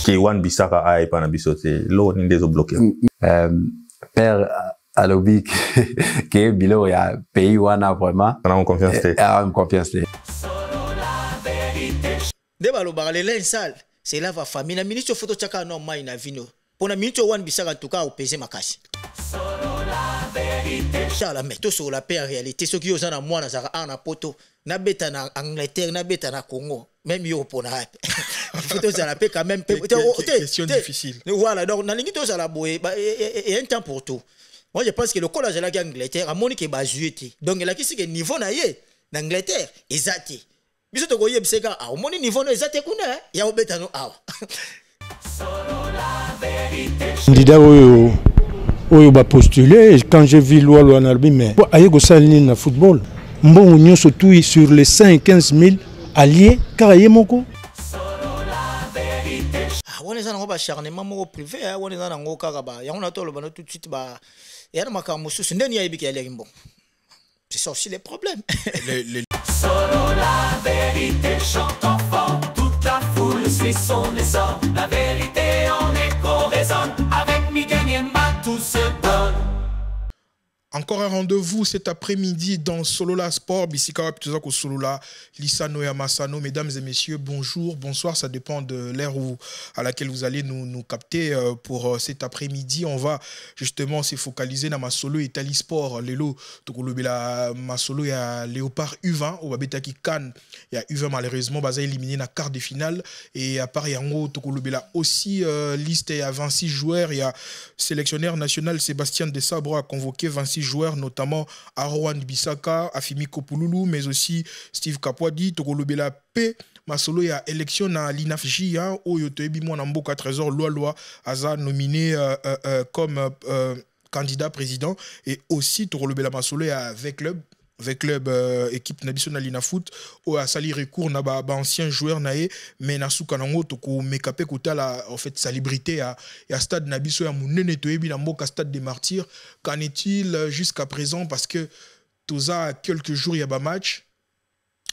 K1 Bissaka a pas na bisoté lo ni des bloqué. Père alobi que bilo ya pays wana vraiment. On a confiance té. Ah, confiance té. De balo barale sale. C'est là va famille na ministre photo chaka no mai na vino. Pour na ministre wan Bissaka en tout cas au peser makasi. Chala mais tout sur la paix en réalité ce qui aux na moi na zara na poto na beta na Angleterre na beta na Congo même yo pour na photo ça la paix quand même question difficile. Voilà donc na lingi to ça la boye et un temps pour tout. Moi je pense que le collège là qui Angleterre a monique bazueti donc il a qui c'est que niveau na ye d'Angleterre exact. Biso to goye biseka a au moni niveau no exact kuna ya obeta no awa. Candidat oyo ba postuler quand j'ai vu loi en Albi mais ayego salini na football mbongo nyonso tout sur les 115 000 alliés karaye moko on est dans un acharnement moko privé on est dans un kaka ba ya on a tout le bano tout de suite ba ya na makambo susu ndeni ya ibiki ya lembo c'est ça aussi les problèmes Solo la vérité chante enfant toute la foule suit son essor la vérité en écho résonne avec Miguel Niemba tout se donne. Encore un rendez-vous cet après-midi dans Solola Sport. Bissika Wapituzako Solola, Lissano et Masano. Mesdames et messieurs, bonjour, bonsoir. Ça dépend de l'ère à laquelle vous allez nous capter pour cet après-midi. On va justement se focaliser dans Masolo et Tali Sport. Lelo, Tokolobela Masolo, il y a Léopard U20. Au Babetaki Cannes, il y a U20 malheureusement. Baza éliminé dans quart de finale. Et à part Yango, Tokolobela aussi liste. Il y a 26 joueurs. Il y a sélectionneur national Sébastien Desabre a convoqué 26 joueurs, notamment Arwan Bissaka, Afimi Kopululu, mais aussi Steve Kapwadi, Togolobela P. Masolo ya élection na l'INAFJ, Oyo Toebi Mwanamboka Trésor Loa Aza nominé comme candidat président, et aussi Togolobela Masolo ya avec club équipe nationale na foot ou a sali recours na ba ancien joueur nae mais na suka nango to ko mekape kotala en fait célébrité ya stade na biso ya munene toyebi na mboka stade des martyrs. Qu'en est-il jusqu'à présent parce que toza quelques jours ya ba match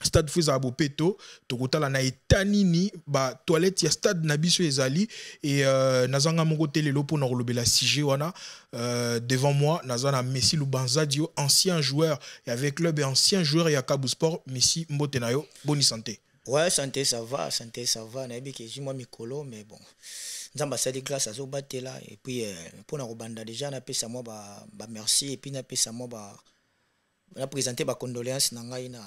stade Fouza Abopeto tokotala na etanini ba toilette ya stade na biso ezali et nazanga mongo telelo pour na rolobela 6G wana devant moi nazana Messi Lubanzadio ancien joueur et avec club et ancien joueur ya Kabu Sport Messi Mbotenayo bonne santé. Ouais santé ça va na bi ke jimo mikolo mais bon nzamba sali grâce à Zobatela et puis pour na robanda déjà na pesa moi ba merci et puis na pesa moi ba na présenter ba condoléances na ngai na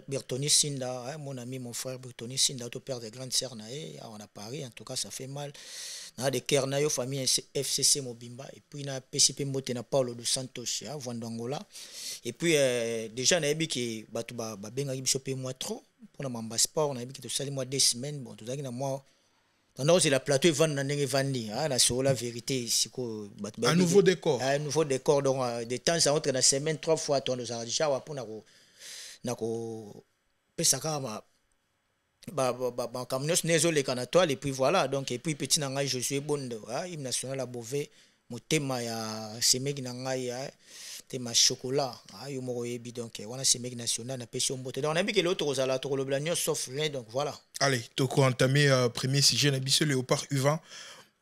Bertoni Sinda, mon ami, mon frère Bertoni Sinda, au père de grande sœur Naé, on a Paris, en tout cas ça fait mal. On a des Kernayo, famille FCC Mobimba, et puis on a PCP Motena Paulo dos Santos, Vandangola. Et puis déjà, on a dit que Batouba Benga Gibisopé moi trop, pour le sport, on a dit que tout ça, moi 2 semaines, bon, tout ça, moi. Non, c'est la plateau Vandi, la sur la vérité. Un nouveau décor. Un nouveau décor, donc de temps à autre, dans la semaine, 3 fois, on nous a déjà pour nako pesaka ba camions nezo le canatoile et puis voilà donc et puis petit nanga Josué Bondo hymne national à Beauvais motema ya semeki nanga ya tema chocolat yo moko yebi donc wana semeki national na pesi mbote donc on a dit que l'autre ozala to le blanc sauf rien donc voilà. Allez toko entamer premier sujet na biso Léopard U20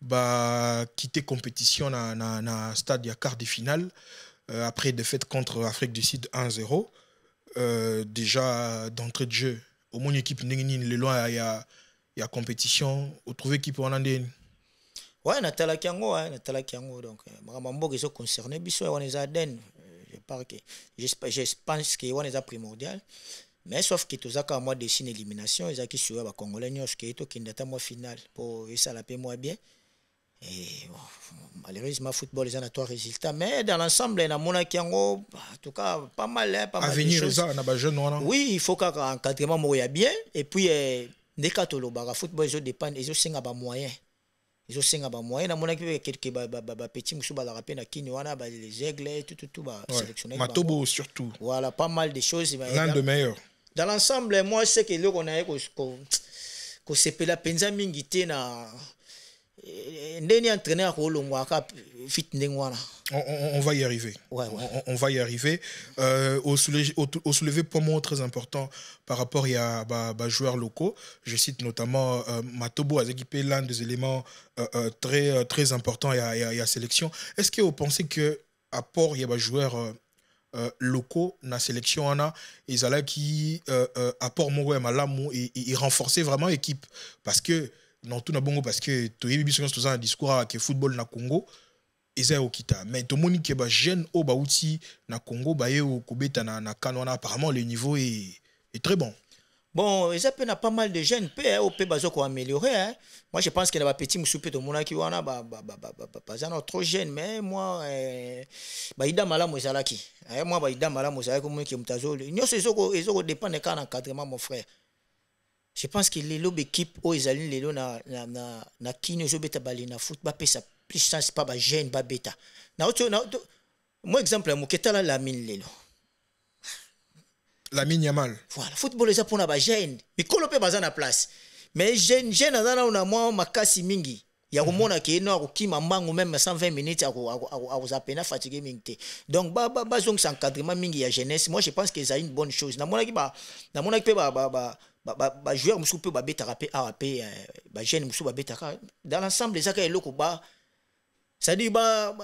ba quitter compétition na stade ya quart de finale après défaite contre Afrique du Sud 1-0. Déjà d'entrée de jeu au moins équipe le loin il y a compétition au trouver équipe en andine ouais natala kiango donc mambo qui sont concernés biso on les aden je pense que on les a primordial mais sauf que tous à moi dessine élimination ils a qui sur ba congolais nyos qui to kindata moi final pour ça la paix moi bien et malheureusement football les a 3 résultats mais dans l'ensemble na mona kiango en tout cas pas mal avenir ça na ba jeune oui il faut qu'un encadrement moya bien et puis des catalogues ba football ils dépendent ils ont ba moyens na mona ki quelques ba petit musu ba la rapper na kini wana ba les aigles tout ba sélectionner Matobo surtout voilà pas mal de choses l'un de meilleurs dans l'ensemble moi c'est que le qu'on a ko sepela penza mingi te na ndeni entraîneur ko longwa ka fit ndengwana. On va y arriver. Ouais. On va y arriver. Au soulevé point mot très important par rapport à joueurs locaux. Je cite notamment Matobo a équipé l'un des éléments très, très importants à la sélection. Est-ce que vous pensez que apport il y a des joueurs locaux dans la sélection ils allaient qui apport mon malamu et renforcer vraiment l'équipe parce que non tout n'a bon parce que tu as vu sur un discours que football na Congo ils ont okita mais tout le monde qui est jeune au bauti na Congo ba au kobeta na kanona apparemment le niveau est très bon. Bon, ils ont pas mal de jeunes au pays bazo ko améliorer hein. Moi je pense que les petits musupe de mona ki wana pas trop jeune mais moi ida malamu ezalaki. Moi ida malamu ezalaki comme ki mutazoli. Nyoso ezoko dépend de cas d'encadrement mon frère. Je pense que les lobes équipe au ezali lelo na kino zo beta bali na foot ba pesa plus chance pas ba jeune ba beta. Na moi exemple muketa la mine lelo. Lamine Yamal. Voilà, football est pour na jeune. Mais kolope baza na place. Mais jeune azana una moi makasi mingi. Ya komona ke no akokima mango même 120 minutes akuzapena fatigué mingi. Donc ba zong s'encadrement mingi ya jeunesse. Moi je pense que c'est une bonne chose. Na mona ki pe ba joueur musu pe ba beta rapé ba jeune musu ba beta dans l'ensemble les aka eloko ba ça dit ba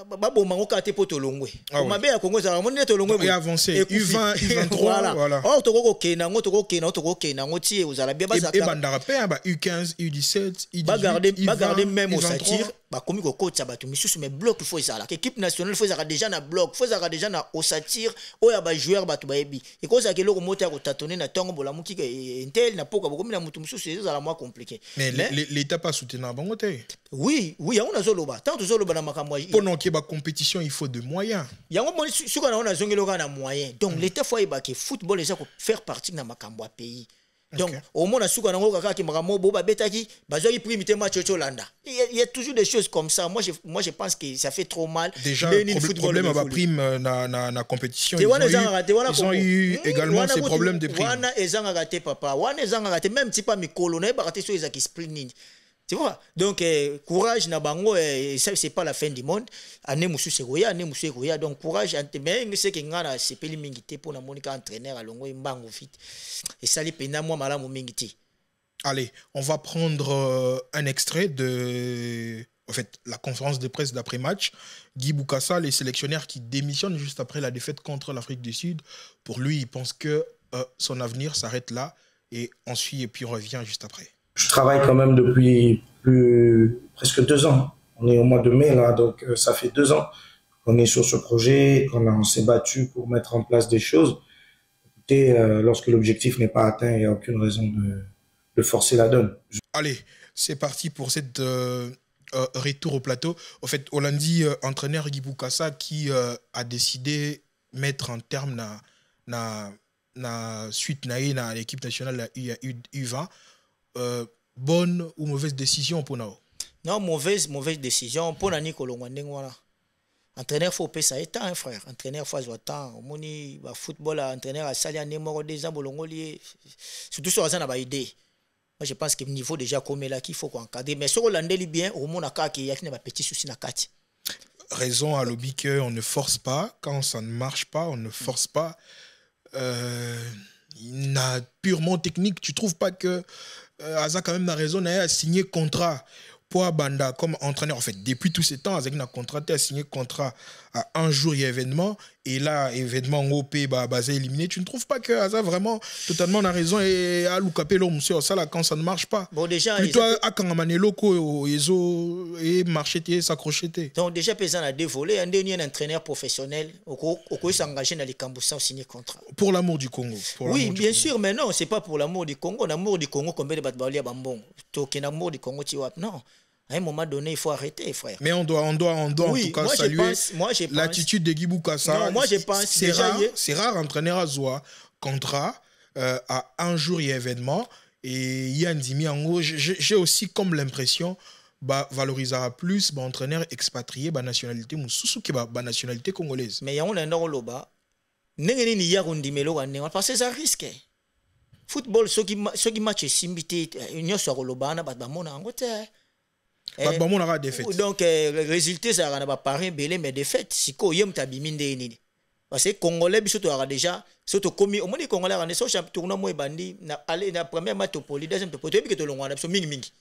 mango kate poto longwe mabe ya Congo za moni to longwe et avancé U20 U23 voilà oh toko kena ngo tie uzala bien ba za et bandara pe ba U15 U17 U18 ba garder même au satire ba komi ko coach ba tu misusu mais bloc il faut ça là équipe nationale faut ça déjà na bloc faut ça déjà na au satire o ya ba joueur ba tu ba yebi et ko ça ke loko mota ko tatonner na tongo bola muki ke intel na poka bokomi na mutu misusu ça la moins compliqué mais l'état pas soutenir bango te oui on a zoloba tant zoloba na makambo pendant qu'il y a compétition il faut de moyens yango moni suka na on a zongeloka na moyens donc l'état faut ba ke football les faire partie na makambo a pays. Donc, au moins, on a un kaka qui m'a boba betaki, bazoi primité match Cholanda. Il y a toujours des choses comme ça. Moi, je pense que ça fait trop mal. Déjà, le problème avec prime na compétition. Ils ont eu également ces problèmes de prime. Wana ezanga raté papa. Wana ezanga raté même si pas mi colonel baraté sur ezaki sprint. Tu vois? Donc, courage na bango, ça c'est pas la fin du monde. Ane musu segoya, donc courage. Mais c'est que ngana c'est peli mingité pour na monika entraîneur à longo imbango fit. Et ça les pena moi malamu mingité. Allez, on va prendre un extrait de la conférence de presse d'après-match. Guy Boukassa, les sélectionneurs qui démissionnent juste après la défaite contre l'Afrique du Sud. Pour lui, il pense que son avenir s'arrête là et ensuite et puis on revient juste après. Je travaille quand même depuis presque 2 ans. On est au mois de mai là, donc ça fait 2 ans qu'on est sur ce projet, qu'on s'est battu pour mettre en place des choses. Écoutez, lorsque l'objectif n'est pas atteint, il n'y a aucune raison de forcer la donne. Allez, c'est parti pour cette retour au plateau. En fait, Hollandi, entraîneur Guy Boukassa qui a décidé de mettre un terme na suite na l'équipe nationale U20. Bonne ou mauvaise décision pour nous? Non, mauvaise décision pour Nani Kolongwandengwana. Entraîneur faut payer ça étant, frère. Entraîneur faut avoir temps. Moni ba football entraîneur a sali en numéro 2 ans bolongoli surtout sur ça na ba idée. Moi je pense que niveau déjà comme là qu'il faut qu'on encadrer mais sur Hollandais bien au monde a qui y a pas petit souci na kati. Raison à lobby que on ne force pas quand ça ne marche pas, on ne force pas. Purement technique, tu trouves pas que Aza quand même n'a raison à signer contrat pour Banda comme entraîneur. En fait, depuis tout ce temps, Aza a contraté à signer contrat à un jour il y a événement et là événement OP basé éliminé. Tu ne trouves pas que Aza vraiment totalement n'a raison et à Loukapelo monsieur ça là quand ça ne marche pas. Bon déjà plutôt à Kangamane loko et marcher s'accrocher. Donc déjà paysan a dévolé un dernier entraîneur professionnel au s'engager dans les Camboussans signer contrat. Pour l'amour du Congo. Oui, bien sûr, mais non, c'est pas pour l'amour du Congo. L'amour du Congo combien de batbalia bambon. Token l'amour du Congo tu vois. Non. À un moment donné, il faut arrêter, frère. Mais on doit oui, en tout cas saluer l'attitude de Guy Boukassa. Non, moi je pense. C'est rare entraîneur à Zoa contrat à un jour il y a événement et il y a un dimi en haut. J'ai aussi comme l'impression valorisera plus entraîneur expatrié nationalité mususu qui nationalité congolaise. Mais il y a un endroit là-bas. N'engeni ni ya rondimelo wane parce que ça risque. Football ceux qui match simbité union sur lobana mona angote. Bon, on aura défaite. Donc, le résultat, ça va pareil, mais défaite. Si quoi, yem tabiminde nini. Parce que Congolais, surtout déjà, surtout commis, au moins les Congolais, on est sur le tournoi, moi, bandi, na aller na première matopoli, deuxième topoli, puis que le long, so mingi.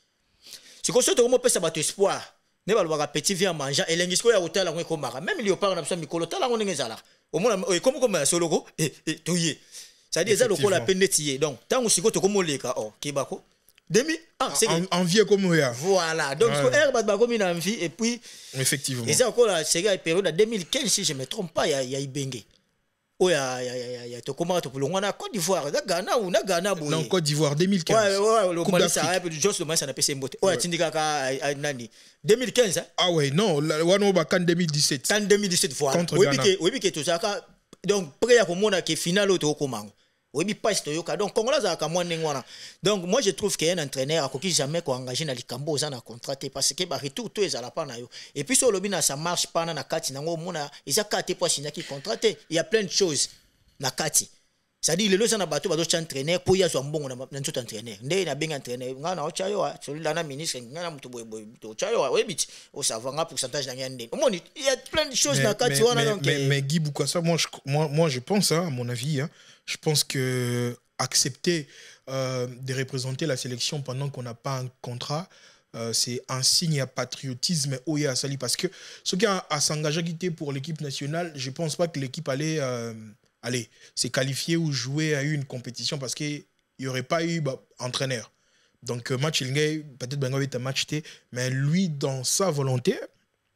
Si quoi, surtout, on peut ça battre espoir. Ne va le petit vient manger, et l'ingisco ya hôtel, on est comme même il y a pas un absent, Mikolo, t'as on est là. Au moins, comme un solo, et touye. Ça dit, ça, le coup, la peine de donc, tant que si quoi, tu comme les cas, oh, Kibako. Demi, c'est en vie comme ça. Voilà, donc ce air comme une envie et puis effectivement. Et c'est encore la série période de 2015 si je me trompe pas, il y a Ibenge. Oh il y a to comment pour le Rwanda Côte d'Ivoire, na Ghana ou na Ghana boy. Non, Côte d'Ivoire 2015. Ouais, le Mali ça a juste le Mali ça n'a pas ses mbote. Oh tindika ka nani 2015 hein. Ah ouais, non, la wano ba kan 2017. Kan 2017 voilà. Oui que tout ça donc prêt à comment que final au comment. Oui, passe Toyoka. Donc, Congolais a comme moi. Donc, moi, je trouve qu'il y a un entraîneur qui jamais engagé dans les cambos en contraté parce que bah retour tout est à la panne. Et puis sur le bina ça marche pas dans la carte nango mona ils a carte pour signer qui contraté. Il y a plein de choses na carte. Ça dit le loza na bateau bato entraîneur pour y a bon na tout entraîneur. Ndé na bien entraîneur. Nga na ochayo celui là na ministre nga na mutu boy ochayo oui bit au savanga pourcentage na ngende. Il y a plein de choses na carte mais Guy Boukwassa moi je pense à mon avis je pense que accepter de représenter la sélection pendant qu'on n'a pas un contrat, c'est un signe à patriotisme Oya Sali parce que ce qui a s'engager pour l'équipe nationale, je pense pas que l'équipe allait se qualifier ou jouer à une compétition parce qu'il n'y aurait pas eu entraîneur. Donc match peut-être Bengo est un match mais lui dans sa volonté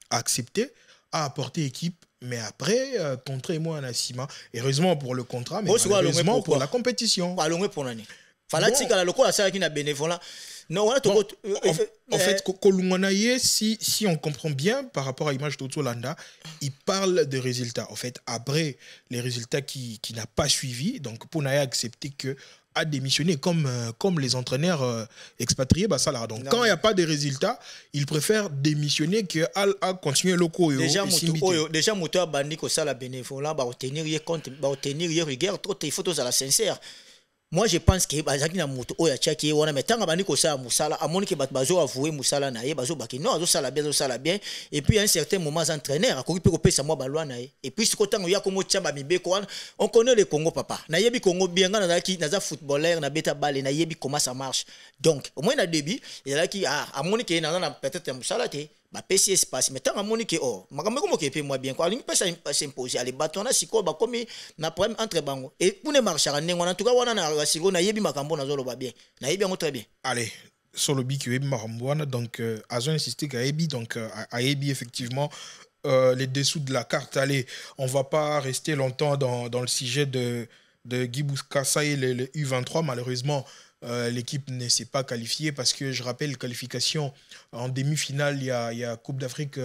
a accepté, a apporté équipe. Mais après, contre moi en Assima, heureusement pour le contrat, mais heureusement pour la compétition. Pas long pour l'année. Fallait que la loco a ça qui n'a bénévole. Non, en fait, si on comprend bien par rapport à l'image d'Otolanda, il parle de résultats. En fait, après les résultats qui n'a pas suivi, donc pour n'avoir accepté que à démissionner comme les entraîneurs expatriés ça là. Donc quand il n'y a pas de résultats, ils préfèrent démissionner que à continuer locaux. Déjà moteur bandi ko ça la bénévolat ba obtenir compte ba obtenir rigueur trop il faut tous à la sincère. Moi je pense que bazaki na moto oya chaki wana metanga bandi ko ça musala amoni ke bazo avouer musala na ye bazo baki non azo sala bien et puis à un certain moment entraîneur a ko pesa moi balwa na ye et puis ce côté ya ko mo tchamba mibeko on connaît le Congo papa na yebi Congo bien na za footballeur na beta balle na yebi comment ça marche donc au moins na début il y a qui amoni ke na peut-être musala te ba PC espace mais tant amoni ke makambe ko mo ke pe moi bien quoi ni pesa s'imposer aller batona siko ba comme na problème entre bango et pour ne marcher en tout cas wana na siko na yebi makambo na zolo ba bien na yebi ngo très bien. Allez sur le bic yebi makambo donc azo insister ka yebi donc a yebi effectivement les dessous de la carte. Allez, on va pas rester longtemps dans le sujet de Guy Boukwassa et le U23 malheureusement. L'équipe ne s'est pas qualifiée parce que je rappelle qualification en demi-finale il y a Coupe d'Afrique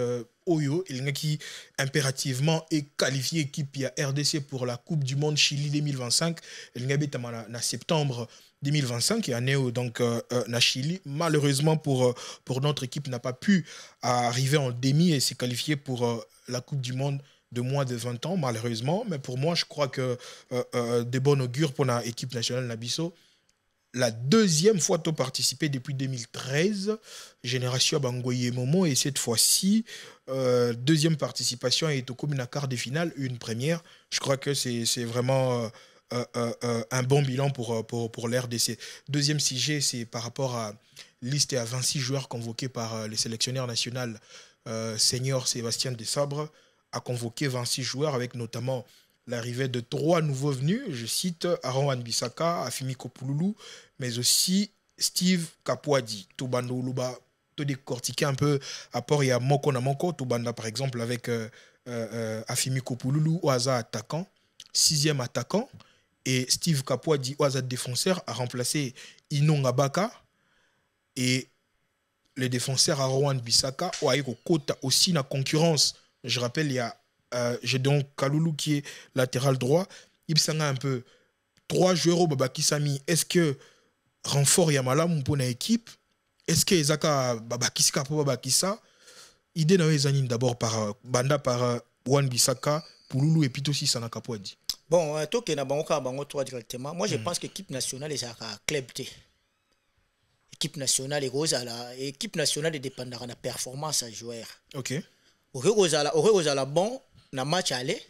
Oyo il y a qui impérativement est qualifié équipe il y a RDC pour la Coupe du Monde Chili 2025 il y a en septembre 2025 et année donc na Chili malheureusement pour notre équipe n'a pas pu arriver en demi et s'est qualifié pour la Coupe du Monde de moins de 20 ans malheureusement mais pour moi je crois que de bon augure pour la équipe nationale Nabiso. La deuxième fois tu as participé depuis 2013, Génération Bangoye Momo, et cette fois-ci, deuxième participation et au commune à quart de finale, une première. Je crois que c'est vraiment un bon bilan pour l'RDC. Deuxième sujet, c'est par rapport à liste et à 26 joueurs convoqués par les sélectionneurs nationaux. Senior Sébastien Desabre a convoqué 26 joueurs avec notamment l'arrivée de 3 nouveaux venus, je cite Aaron Wan-Bissaka, Afimi Kopouloulou, mais aussi Steve Kapouadi. Toubando Uluba, tout décortiquer un peu, à part il y a Moko na Moko, Toubanda par exemple avec Afimi Kopouloulou, Oaza attaquant, 6e attaquant, et Steve Kapouadi, Oaza défenseur, a remplacé Inonga Baka, et le défenseur Aaron Wan-Bissaka, Oaiko Kota aussi na concurrence. Je rappelle, il y a j'ai donc Kaloulou qui est latéral droit. Il s'en a un peu 3 joueurs au Babaki Sami. Est-ce que renfort Yamala pour une équipe? Est-ce que Ezaka Babakisika pour Babakisa? Idée n'a pas d'abord par Banda par Wan-Bissaka, Pouloulou et puis aussi Sanaka Pouadi. Bon, toi directement. Moi je pense que l'équipe nationale est à club. équipe nationale équipe nationale dépendra de la performance à joueur. OK. Ozala bon na match aller.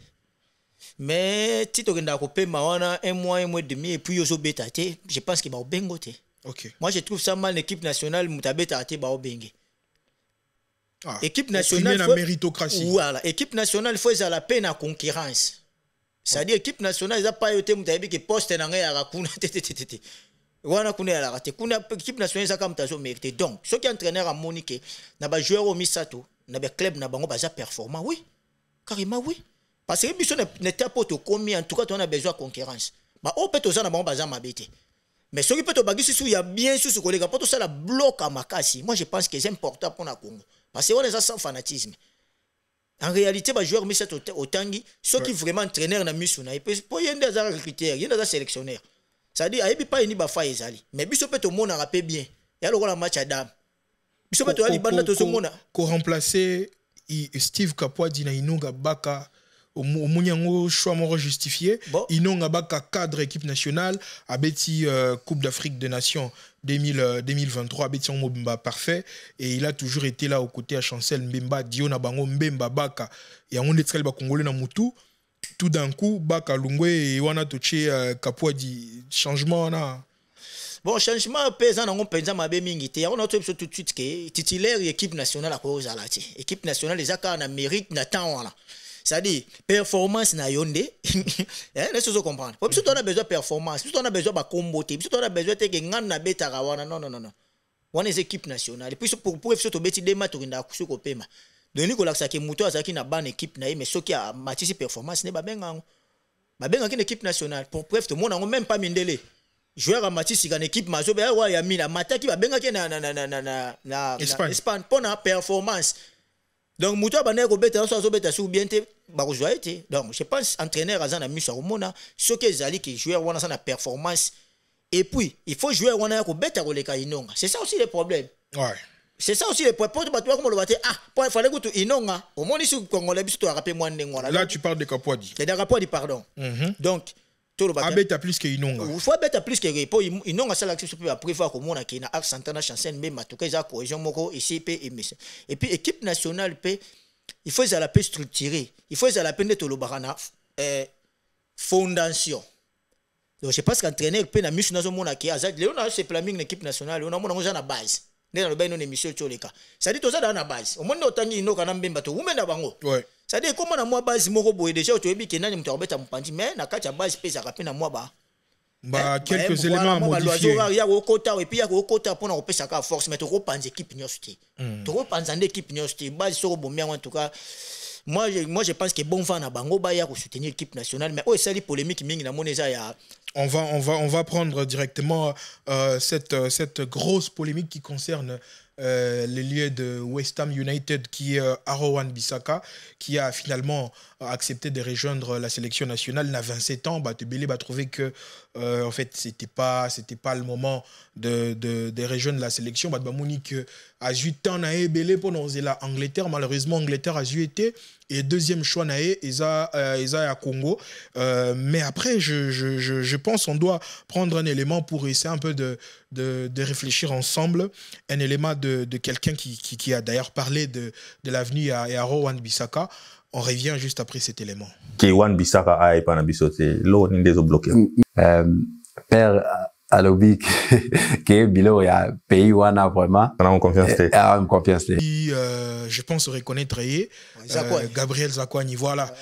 Mais si tu as un mois et demi et puis je pense qu'il va au bengo. OK. Moi je trouve ça mal l'équipe nationale mutabeta ba au bengue. Ah, équipe nationale la méritocratie. Voilà, équipe nationale faut la peine à concurrence. C'est-à-dire équipe nationale ça pas yote mutabi que poste na ngai ya kuna tete. Wana kuna ya la kuna équipe nationale ça comme tazo mérité. Donc, ceux qui entraîneur à Monique na ba joueur au Misato, na ba club na bango baza performant, oui. Carrément oui. Parce que biso n'était pas tout commis en tout cas on a besoin de concurrence. Ba o peut ça na bango baza mabete. Mais ceux qui peut bagisi sous il y a bien sous ce collègue pas tout ça la bloque à Makasi. Moi je pense que c'est important pour na Congo. Parce qu'on est sans fanatisme. En réalité, les joueurs mis au tangi, ceux qui vraiment entraîneurs na misuna, et puis pour y avoir des critères, il y a des sélectionneurs. C'est-à-dire, il n'y a pas une bafa ezali. Mais biso peut au monde rappeler bien. Il y a le match à dame. Biso peut aller banda to monde. Ko remplacer Steve Kapwa dina Inonga Baka au Mouniango choix moro justifié. Inonga Baka cadre équipe nationale abeti Coupe d'Afrique des Nations 2023 abeti Mbemba parfait et il a toujours été là aux côtés à Chancel Mbemba Diona Bango Mbemba Baka et on est ba congolais na mutu tout d'un coup Baka Lungwe et wana toché Kapwa di changement na. Bon, changement pesant dans mon pensa mabe mingi te. On a tout de suite que titulaire équipe nationale à cause alati. Équipe nationale les aka na mérite na temps là. C'est-à-dire performance na yonde. Hein, laisse nous comprendre. Si on a besoin de performance, si on a besoin de combo, si on a besoin de que ngan na beta rawana non. On est équipe nationale. Et puis pour FC to beti dema to nda kusuko pema. Donc Nicolas Sake Muto azaki na ban équipe na mais ceux qui a matisi performance ne ba benga. Ba benga une équipe nationale. Pour bref tout monde même pas mindele. Joueur à Matisse dans l'équipe Mazo be wa ya mina mataki ba benga ke na Espagne pour na performance. Donc Moutou ba nego beta so beta sou bien te ba jouer te. Donc je pense entraîneur azana miso mona ce que zali que joueur wana na performance et puis il faut jouer wana ko beta ko leka Inonga. C'est ça aussi le problème. Ouais. C'est ça aussi le problème. Pour battre comme le battre il fallait que tu Inonga au moins ici congolais biso to rappeler moi ndengona. Là tu parles de Kapwadi. C'est de Kapwadi pardon. Donc Abeta plus que Inonga. Il faut abeta plus que Repo. Inonga ça l'action peut après voir comment on a qui na axe Santana Chancel mais matuka za cohésion moko ici et puis équipe nationale peut il faut ça la peut structurer. Il faut ça la peine de lobarana fondation. Donc je pense qu'entraîneur peut na mission dans mona qui azad Léon a ce planning l'équipe nationale on a mona na base. Dans le bain non émission tcholeka. Ça dit tout ça dans la base. Au moins otangi inoka na mbemba to umenda bango. Ouais. Ça dit comment na moi base moko boye déjà to yebi ke nani mutobeta mpanzi mais na kati ya base pesa kapena moi ba quelques éléments à modifier. Il y a au quota et puis il y a au quota pour na pesa ka force mais to repanze équipe nyosti. To repanze équipe nyosti base so bomia en tout cas. Moi je pense que bon fan na bango ba ya ko soutenir l'équipe nationale mais ça li polémique mingi na moneza ya on va prendre directement cette grosse polémique qui concerne le lieu de West Ham United qui est Aaron Bissaka qui a finalement accepté de rejoindre la sélection nationale. Il a 27 ans. Batebele va trouver que en fait c'était pas le moment de rejoindre la sélection. Monique a 8 ans na Ebele pour nous la Angleterre. Malheureusement Angleterre a été et deuxième choix naé Eza à Congo. Mais après je pense qu'on doit prendre un élément pour essayer un peu de réfléchir ensemble. Un élément de quelqu'un qui a d'ailleurs parlé de l'avenue à Aaron Bissaka. On revient juste après cet élément. Wan Bissaka a pas bisote l'eau ni des bloqués. Père alobi que bilo ya pays wana vraiment. On a confiance. Je pense reconnaître Gabriel Zakwani voilà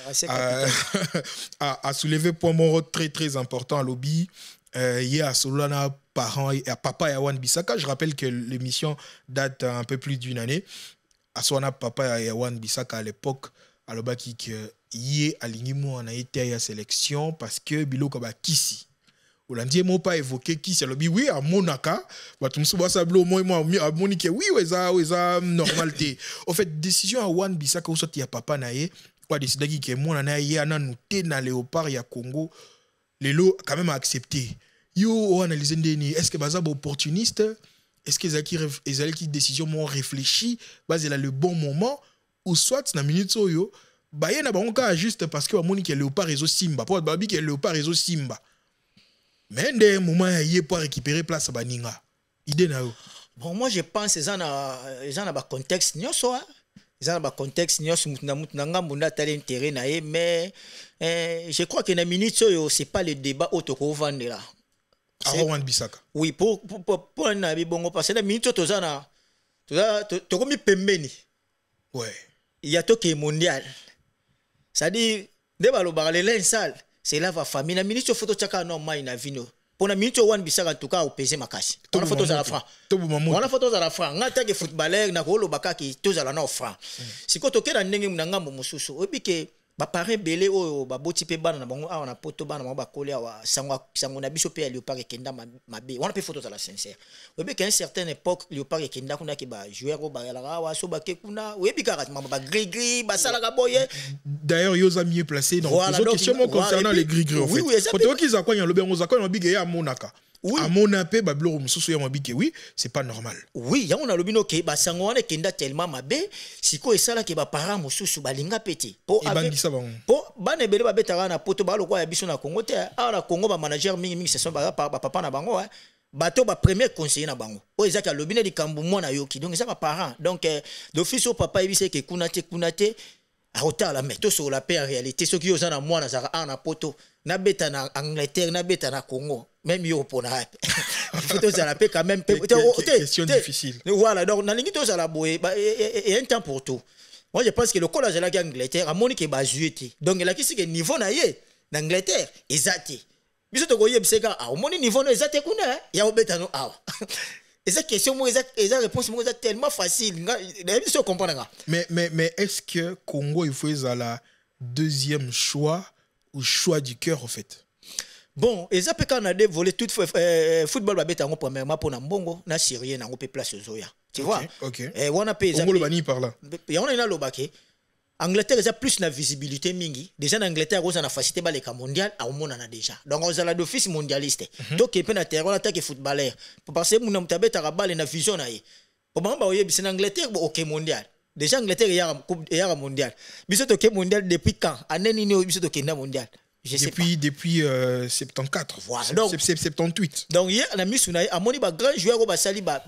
a soulevé point moro très très important à lobby. Hier à Solana parents et à papa et Wan Bissaka. Je rappelle que l'émission date un peu plus d'une année. À Solana papa et Wan Bissaka à l'époque à l'obaki que yé alignement on a été à la sélection parce que bilo kaba kisi Hollandi m'a pas évoqué qui c'est lobby oui à Monaka batum suba sablo moi à Monique oui weza normalité en fait décision à Wan Bissaka ou sorti ya papa naé quoi décider qui que mon na yé ana nouté na léopard ya Congo les lots quand même accepté yo analyser ndeni est-ce que bazaba opportuniste est-ce que ezaki décision m'ont réfléchi basé là le bon moment ou soit na minute oyo baye na bango ka juste parce que Monique léopard réseau Simba pour babi que léopard réseau Simba mais ndé moment yé pour récupérer place à baninga idée na yo. Bon, moi je pense que ça na ba contexte nyonso hein. Ils ont un contexte nyonso mutuna mbunda tali intérêt na ye mais je crois que na minute c'est pas le débat autoko vendre là. Aaron Bissaka. Oui, pour na bongo parce que la minute tozana to komi pembeni. Ouais. Il y a tout qui est mondial. Ça dit de baloba le linge c'est là va famille na minute photo chaka no mai na vino. Pour la minute Aaron Bissaka en tout cas au peser makasi. On a photos à la franc. On a photos à la franc. Ngata ke footballeur na ko lo baka ki tous à la no franc. Si ko toke na ndenge munanga mususu. Obi ke ba paré belé o ba boti pe bana na bango a on a poto bana ba kolia wa sango na biso pe ya Léopard Kenda mabe. On a pe photos à la sincère. Obi qu'à une certaine époque Léopard Kenda kuna ki ba joueur o ba la wa so ba ke kuna. Obi ka ba gris ba sala ka boye. D'ailleurs Yosa mieux placé dans voilà, les questions concernant les gris en fait. Quand tu vois qu'ils accompagnent le ben on zakon big ya monaka. Oui. À mon appel, Bablo Moussou ya mabike oui, c'est pas normal. Oui, ya on a lobino ke ba sango wana kenda tellement mabe, siko esala ke ba parents Moussou balinga pété. Po bana bele ba betara na poto ba lokwa ya biso na Congo te, a na Congo ba manager mingi ce sont ba papa na bango hein. Bato ba premier conseiller na bango. O ezaka lobina di kambu mona yoki. Donc ça ba parents. Donc d'office au papa ebise ke kunate a hauteur la mais to sur la paix en réalité ceux qui osent na mwana zaka na poto na beta na Angleterre na beta na Congo. Même yo pour na photo ça la paix quand même question difficile. Voilà donc na lingi to ça la boye et un temps pour tout. Moi je pense que le collège là Angleterre a monique ba juété. Donc là qui c'est que niveau na yé na Angleterre exacté. Biso to goye biseka a moni niveau na exacté kuna ya obeta no a. Et cette question moi exact réponse moi tellement facile. Je comprends nga. Mais est-ce que Congo il faut la deuxième choix ou choix du cœur en fait? Bon, et ça peut quand on a dévolé tout football ba beta ngo premièrement pour na mbongo na syrien na ngo pe place zoya. Tu vois? OK. Et on a payé Congo le bani par là. Et on a na lobake. Angleterre a plus na visibilité mingi. Déjà en Angleterre on a facilité ba les cas mondial a mona na déjà. Donc on a la d'office mondialiste. Donc il peut na terre on attaque footballeur. Pour passer mon mtabeta ka balle na vision na yi. Pour ba oye bis en Angleterre OK mondial. Déjà Angleterre y a mondial. Biso to OK mondial depuis quand? Année ni biso to kenda mondial. Depuis 74. Voilà. 78. Donc hier on a mis suna amoni ba grand joueur ba sali ba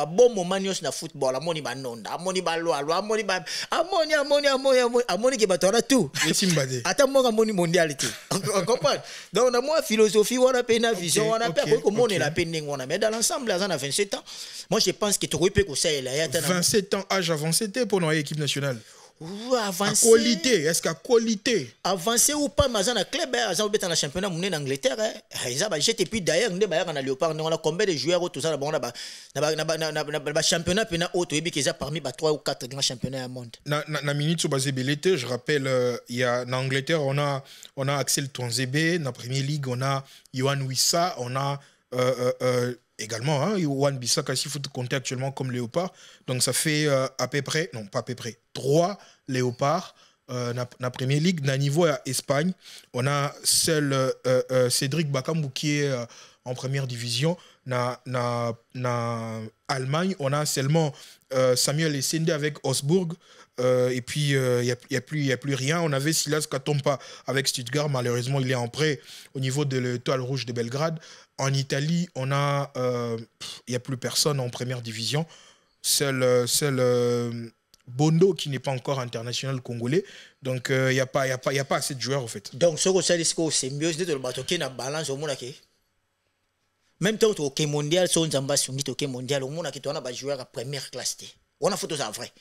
bon moment nyos na football amoni ba nonda amoni ba lo amoni ke batona tout. Et Simbade. Attends moi amoni mondialité. On comprend. Donc on a moi philosophie on a pe na vision on a pe ko moni la pe ndenge on a mais dans l'ensemble à 27 ans. Moi je pense que tu peux que ça il y a 27 ans âge avancé pour notre équipe nationale. Avancer. Qualité, est-ce qu'à qualité avancer ou pas mais dans club ça va être dans championnat monnaie en Angleterre ils a jeté puis d'ailleurs on est dans Léopard on a combien de joueurs tout ça na championnat pena auto et qu'ils a parmi 3 ou 4 grands championnats au monde na minute sur base belete je rappelle il y a en Angleterre on a Axel Tuanzebe na Premier League on a Yohan Wissa on a également, hein, Wan Bissaka, s'il faut compter actuellement comme Léopard. Donc ça fait à peu près, non pas à peu près, 3 Léopards na Premier League. Na niveau à Espagne, on a seul Cédric Bakambu qui est en première division. Na Allemagne, on a seulement Samuel Essende avec Augsburg. Et puis, il n'y a plus rien. On avait Silas Katompa avec Stuttgart. Malheureusement, il est en prêt au niveau de l'Étoile Rouge de Belgrade. En Italie, on a, il n'y a plus personne en première division. Seul Bondo qui n'est pas encore international congolais. Donc, il n'y a pas assez de joueurs, en fait. Donc, ce que c'est mieux de le bateau qui n'a balance au monde. Même temps, au mondial, si on a au mondial, au monde qui a des joueurs à première classe. On a fait tout ça vrai.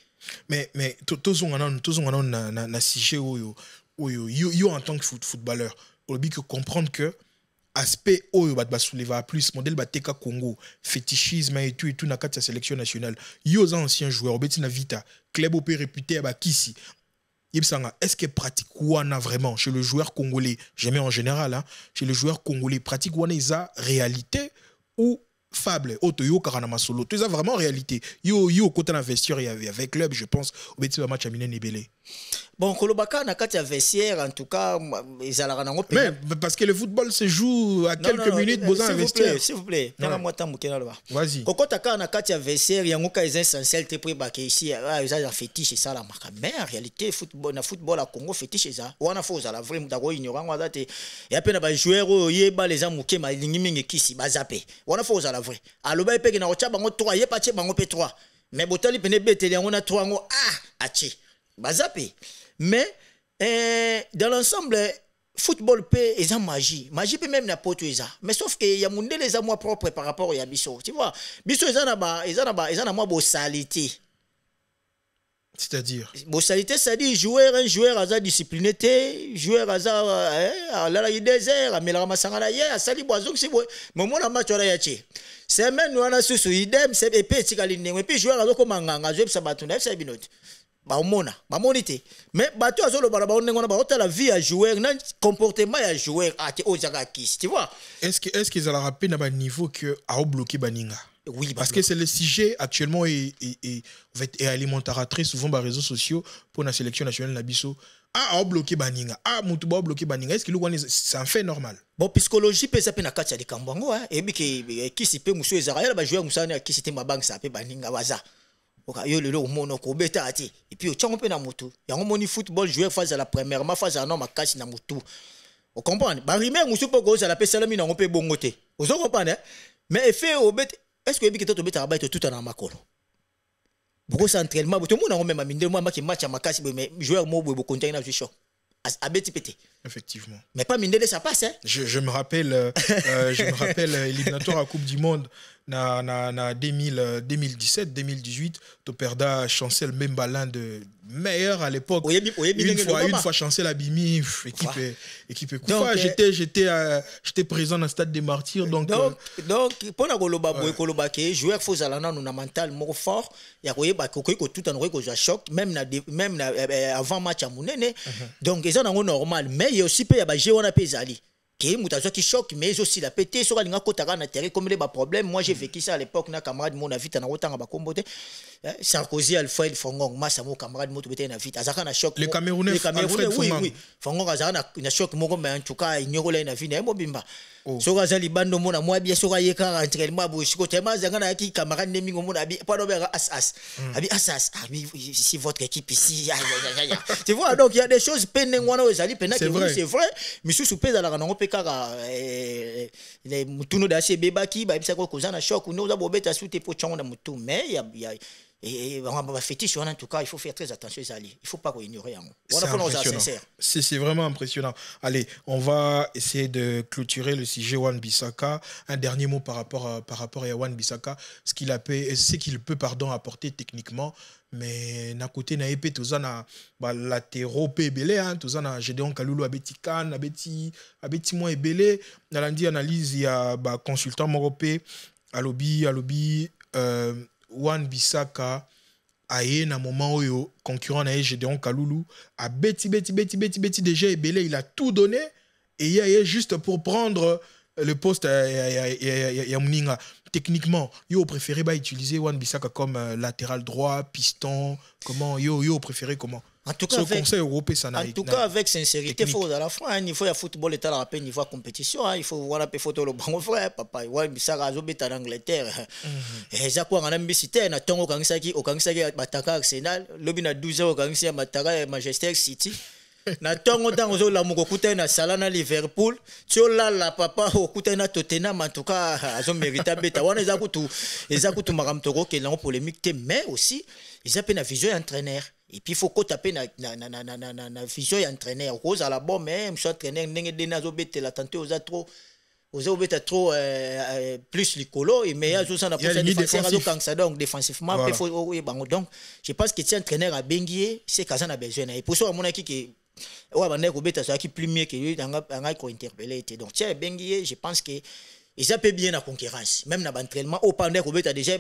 Mais tous on a sujet yo en tant que footballeur, on doit comprendre que aspect oyo bat soulever plus modèle bateka Congo fétichisme et tout na kati sélection nationale yo ancien joueur beti na vita club opé réputé ba kisi yebsanga est-ce que pratique wana vraiment chez le joueur congolais jamais en général hein, chez le joueur congolais pratique wana isa réalité ou fable otoyo karana masolo tout ça vraiment réalité yo côté na vestiaire et avec club je pense au beti ba match amine nebelé. Bon, Kolobaka na kati ya vestiaire en tout cas ils allaient nango mais parce que le football se joue à quelques minutes besoin investir s'il vous plaît na moi temps mukena là vas-y kokota ka na kati ya vestiaire yango ka est essentiel te pour ba ke ici ils ont fétiche ça la marque mais en réalité football à Congo fétiche ça wana faut za la vrai mutako ignorant wa date et après na ba joueur yeba les amuke malingi mingi kisi ba zappé wana faut za la vrai aloba pe na ocha bango 3 ye pa che bango pe 3 mais botali pene beteli yango na 3 ngo achi bazape mais dans l'ensemble football pe eza magie pe même na poto eza mais sauf que ya mundele eza moi propre par rapport ya biso tu vois biso eza na moi bo salité. C'est-à-dire salité, c'est-à-dire un joueur a discipliné, joueur a la désert, mais la masangana a sali boisson si mais moi la match ora yachi. C'est même nous on a sous idem, c'est épée tikaline et puis joueur a comme nganga, je sais pas tout neuf c'est binot. Ba monité. Mais bato azolo ba on ba la vie à joueur, nan comportement à joueur a te ozaka kiss, tu vois. Est-ce qu'ils ont la rappelé na ba niveau que a bloqué baninga? Oui, parce que c'est le sujet actuellement et alimentera très souvent les réseaux sociaux pour la sélection nationale Nabiso. Bloqué Baninga. Moutouba bloqué Baninga. Est-ce que c'est un fait normal? Bon, psychologie, peut être katia de Kambango. Et puis, qui s'y peut, monsieur Zaraïla, va jouer à qui c'était ma banque, ça peut Baninga Waza. Yo le mono ko beta ati. Et puis, au tchango pe na moto. Yango moni football jouer face à la première, ma face à non, ma casse na moto. Vous comprenez? Barimé, monsieur Pogo, ça la paix salami na pe bongote. Vous comprenez? Mais effet au bête. Est-ce que tu as tout en makolo? Beaucoup d'entraînement, tout le monde a même moi qui match à ma casse, mais joueur mot pour continuer à jouer. Effectivement. Mais pas Mindele, ça passe. Hein? Je me rappelle, éliminatoire à Coupe du Monde na 2017-2018, tu perds Chancel Membalin de meilleur à l'époque. Une fois Chancel Abimi, équipe Koufa. J'étais présent dans le stade des Martyrs. Donc pour la Koloba, joueur faut alana nous mental fort. Il y a tout en choc, même avant match à Mounene. Donc c'est normal. Mais il y a aussi pas on a pesali. Qui mutazo qui choque mais aussi la pété sur la kotara na terre comme les problèmes. Moi j'ai vécu ça à l'époque na camarade mon vite na otanga ba kombote Sarkozy Alpha El Fongong massa mon camarade mo tobete na vite azaka na choc le Camerounais oui Fongong azaka na choc mo mais en tout cas ignore na vie na mobimba so gazali bando mona moi bien so yeka entraînement bo siko tema zanga na ki camarade nemi mona abi pas dobera as abi si votre équipe ici tu vois donc il y a des choses peine ngwana ozali peine que c'est vrai monsieur soupé dans la kaka les mutuno da chez bebaki ba bisa ko kozana choc nous za bobeta soute po chongo na mutu mais il y a et on va fétiche en tout cas il faut faire très attention aux alliés il faut pas ignorer c'est vraiment impressionnant. Allez, on va essayer de clôturer le sujet Wan-Bissaka. Un dernier mot par rapport à Wan-Bissaka, ce qu'il peut apporter techniquement. Mais na côté na épée tous na latéraux belé hein tous na Gédéon Kaloulou abeti kan abeti moins belé na landi analyse ya consultant moropé alobi Wan-Bissaka aye na moment où concurrent na Gédéon Kaloulou abeti déjà belé, il a tout donné et il y a juste pour prendre le poste ya Mninga. Techniquement, yo préféré utiliser Wan-Bissaka comme latéral droit, piston, comment yo préféré comment? En tout cas, avec sincérité, il faut à la fois il faut football est à la peine niveau compétition, il faut voir un peu photo le bon frère papa Wan-Bissaka azobeta en Angleterre. Et ça quoi on a mbisité na tongo kangsaki bataka Arsenal, lobi na 12 ans kangsaki bataka Manchester City. Na tongo dans zo la mukokuta na sala na Liverpool tio la papa okuta na Tottenham en tout cas azo mérita beta wana ezakutu makamtoko ke la polémique mais aussi ils appellent la vision entraîneur et puis il faut taper na vision entraîneur rose à la bonne mais monsieur entraîneur ndenge dena zo betela tante oza trop plus licolo et mais azo sana pour défenseur azo kangsa donc défensivement il faut donc je pense que tiens entraîneur a bengié c'est kaza na besoin et pour ça mon aki que ouais bande ko beta ça qui plus mieux que lui anga ko interpeller donc tiens bengié je pense que ils appellent bien la concurrence même dans l'entraînement au pendant ko beta déjà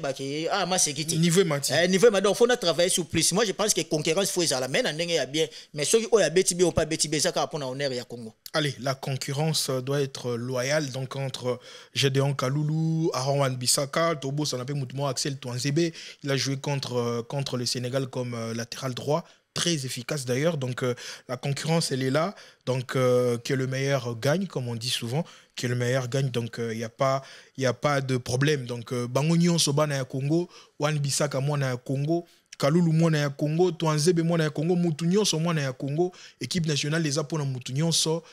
ma sécurité niveau donc faut travailler sur plus moi je pense que concurrence faut ça la main ndenge ya bien mais ceux qui o ya beti bien ou pas beti bien ça ka pour na honneur ya Congo. Allez, la concurrence doit être loyale donc entre Gédéon Kaloulou, Aaron Wan-Bissaka, Tobo Sanape Moutouma, Axel Touanzebe, il a joué contre le Sénégal comme latéral droit, très efficace d'ailleurs, donc la concurrence elle est là, donc que le meilleur gagne comme on dit souvent, que le meilleur gagne, donc il y a pas de problème, donc Bangonion Soba na Congo, Wan-Bissaka moi na Congo, Kaloulou mwana ya Congo, Touanzebe mwana ya Congo, Moutounion so mwana ya Congo, équipe nationale les apona Moutounion so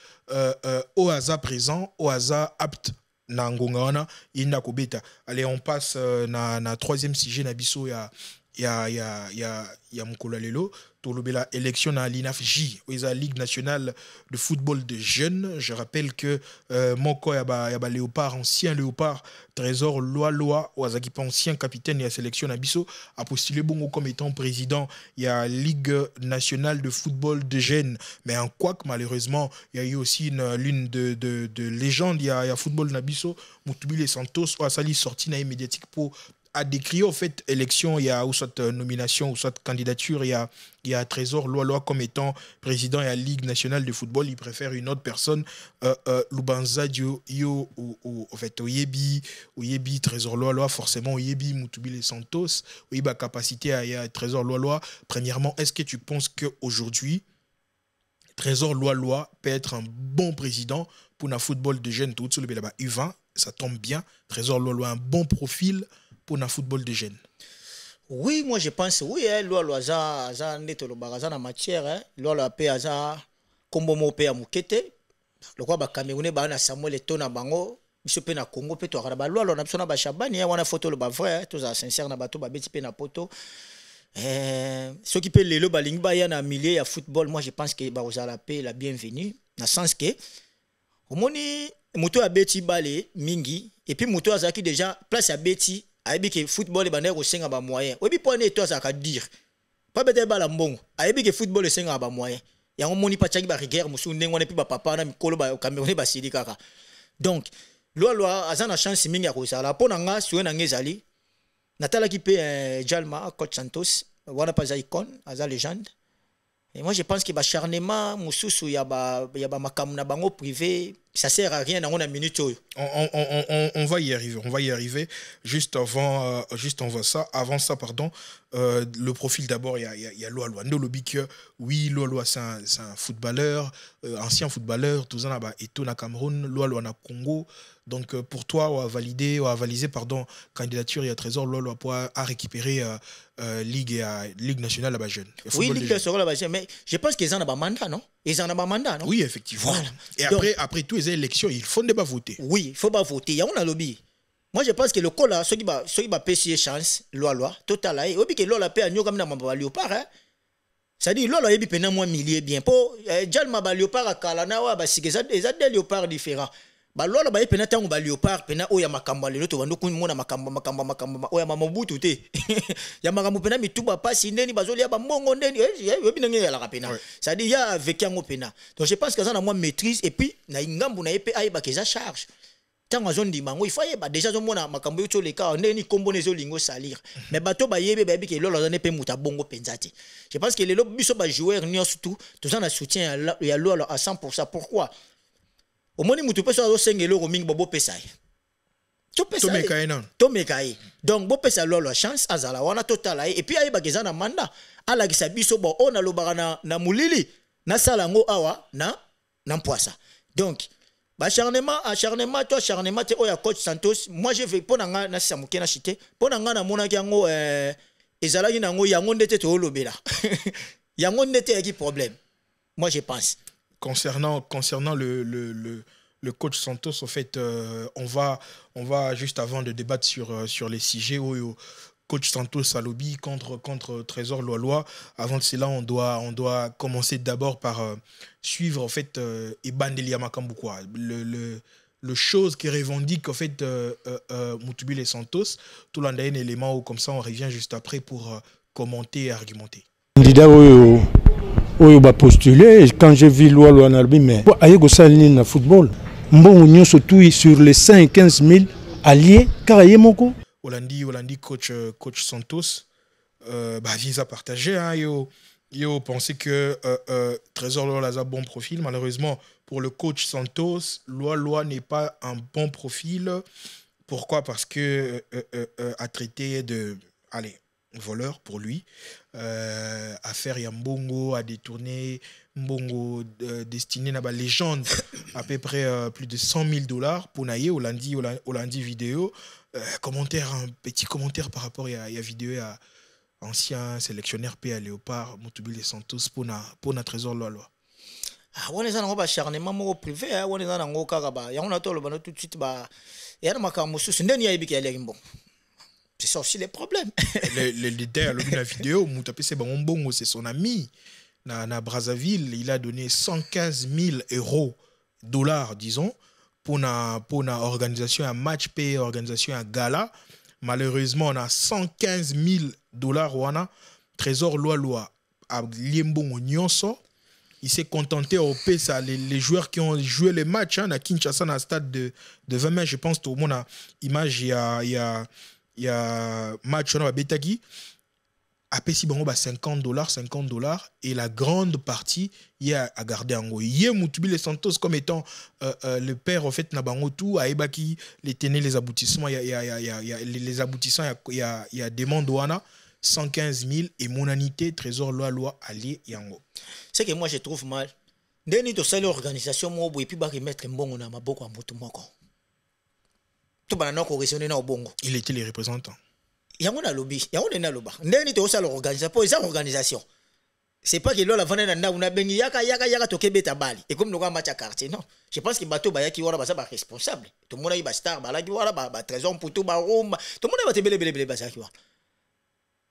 au hasard présent, au hasard apte na ngonga wana inda kobeta. Allez, on passe na troisième sujet na biso ya mukolo lelo tolobela élection na l'INAFJ, la Ligue nationale de football de jeunes. Je rappelle que moko ya ba Léopard, ancien Léopard, Trésor Loa Ouazaki, ancien capitaine de la sélection na biso, a postulé bongo comme étant président il y a Ligue nationale de football de jeunes. Mais en quoi que malheureusement il y a eu aussi l'une de légendes il y a football na biso, Mutubile Santos ou Asali sorti na médiatique pour a décrit en fait élection, il y a ou soit nomination ou soit candidature, il y a Trésor Loa comme étant président de la Ligue nationale de football, il préfère une autre personne, Lubanza yo en fait Oyebi Trésor Loa forcément Oyebi Mutubile Santos, Oyebi capacité à Trésor Loa. Premièrement, est-ce que tu penses que aujourd'hui Trésor Loa peut être un bon président pour un football de jeunes tout le U20, ça tombe bien, Trésor Loa un bon profil pour le football de jeunes? Oui, moi je pense, oui, Loa za neto lo baraza na matière, Loa pe aza kombo mo pe ya mukete. Le quoi ba Camerounais ba na Samuel Eto'o na bango, biso pe na Congo pe to ara ba Loa na biso na ba Shabani, wana photo le ba vrai, to za sincère na bato ba beti pe na poto. Ceux qui peut lelo ba lingi ba ya na milieu ya football, moi je pense que ba ozala pe la bienvenue, na sens que omoni moto ya beti balé mingi et puis moto azaki déjà place ya beti aibi que football bandé ko senga ba moyen obi pone to ça ka dire pas bete bala mbongo aibi que football senga ba moyen ya moni pa tchaki ba rigueur musu ndengwa ne pi ba papa na mikolo ba Cameroun ba sidi kaka. Donc Loa azana chance mingi ya ko sala pona nga suwe na ngezali natala ki pe Jalma coach Santos wana pa za icône aza légende. Et moi je pense que l'acharnement mususu ya ba makamu na bango privé, ça sert à rien dans une minute. On va y arriver. Juste avant ça, pardon, le profil d'abord, il y a Loa. Oui, Loa c'est un footballeur, ancien footballeur, tout ça là-bas, et tout na Cameroun, Loa na Congo. Donc pour toi, on a validé candidature, il y a Trésor Loa pour récupérer Ligue nationale là-bas jeune. Oui, Ligue nationale là-bas jeune, mais je pense qu'ils en ont un mandat, non? Ils en ont un mandat, non? Oui, effectivement. Voilà. Et donc, après toutes les élections, il faut ne pas voter. Oui, il faut pas voter. Il y a un lobby. Moi, je pense que le col là, ceux qui va payer chance, Loa, total là, et puis que Loa paye à nous comme dans mon Léopard, hein? C'est-à-dire Loa yebi pena moins millier bien. Pour Jalma ba Léopard à Kalanawa, ba Sigeza, des Léopards différents. Ba Loa ba pena tango ba Léopard, pena oya makamba lelo to vando kumona makamba oya mamobutu te. Ya makambo pena mituba pasi ndeni bazoli ya ba mongo ndeni yebi nange ya la pena. C'est-à-dire ya avec yango pena. Donc je pense que ça na moi maîtrise et puis na ingambu na epé ay ba keza charge. Tant en zone dimango il faut ba déjà zo mona makambo yo le ka ndeni kombo nezo lingo salir. Mais bato ba yebe ba bi ke Loa na pe muta bongo penzati. Je pense que les lob biso ba joueur ni surtout tout ça na soutien ya Loa à 100%. Pourquoi? Au moins, tu peux faire un euro mingi bobo pesai. Tu peux faire donc bo pesa Loa chance azala wana total et puis ayiba kezana manda ala kisa biso bo ona lobara na mulili na salango awa na mpoisa. Donc acharnement te oya coach Santos, moi je vais pona nga na samuke na chité pona nga na mona yango ezalaki nango yango ndete to lobela. Yango ndete yaki problème. Moi je pense concernant le coach Santos, en fait, on va juste avant de débattre sur les sujets où coach Santos a lobby contre Trésor Loa. Avant de cela, on doit commencer d'abord par suivre en fait Ebandelia Makambu quoi. Le chose qui revendique en fait Mutubile Santos. Tout l'un d'un élément où comme ça on revient juste après pour commenter et argumenter. Candidat oyo ba postuler quand j'ai vu Loa Narbi mais ayego salini na football mbongo nyonso tout sur les 5-15 000 alliés karaye moko Olandi coach Santos bah vient à partager hein, yo pensez que Trésor Loa a un bon profil. Malheureusement pour le coach Santos, Loa n'est pas un bon profil. Pourquoi? Parce que a traité de voleur pour lui, à faire Yambongo, à détourner Mbongo destiné à la légende à peu près plus de $100,000 pour naïe Olandi vidéo. Un petit commentaire par rapport à la vidéo à ancien sélectionneur PA Léopard Mutubile Santos pour na Trésor Loa. Ah, on est en acharnement moko privé, on est en kaka ya on a tout le tout de suite ba ya na makambo susu ndeni ya ibiki ya bon. C'est ça aussi les problèmes. Le leader de la vidéo, c'est bon, c'est son ami. Na Brazzaville, il a donné 115 000 €, dollars, disons, pour une organisation, un match payé, organisation, un gala. Malheureusement, on a 115 000 $, wana, Trésor Loa à Liembongo Nyonso. Il s'est contenté au PESA, les joueurs qui ont joué les matchs, à Kinshasa, dans le stade de 20 mai, je pense, tout le monde a image, il y a match, on a Betagi. Après, si bon, $50, et la grande partie, il y a à garder en gros. Il y a Moutoubi Santos comme étant le père, en fait, Nabangotou, à Ebaki, les tenait les aboutissements, il y a les aboutissants, il y a des mandouana, 115 000, et monanité, Trésor Loi, allié, Yango. C'est que moi, je trouve mal. Dès que tu l'organisation, moi, et puis, bah, remettre un bon, on a beaucoup à Moutoumoko. Tout le monde il était les représentants. Il y a un lobby, il y a un lobby. Ndeni to sala organisation. C'est pas que la vana na una bengi yaka toke beta bali. Et comme nous avons match à quartier, non. Je pense que bateau ba yaki wala ba sa responsable. Tout le monde yi ba star ba la ki wala ba trésor pour tout ba Rome. Tout le monde ba te bele ba sa ki wala.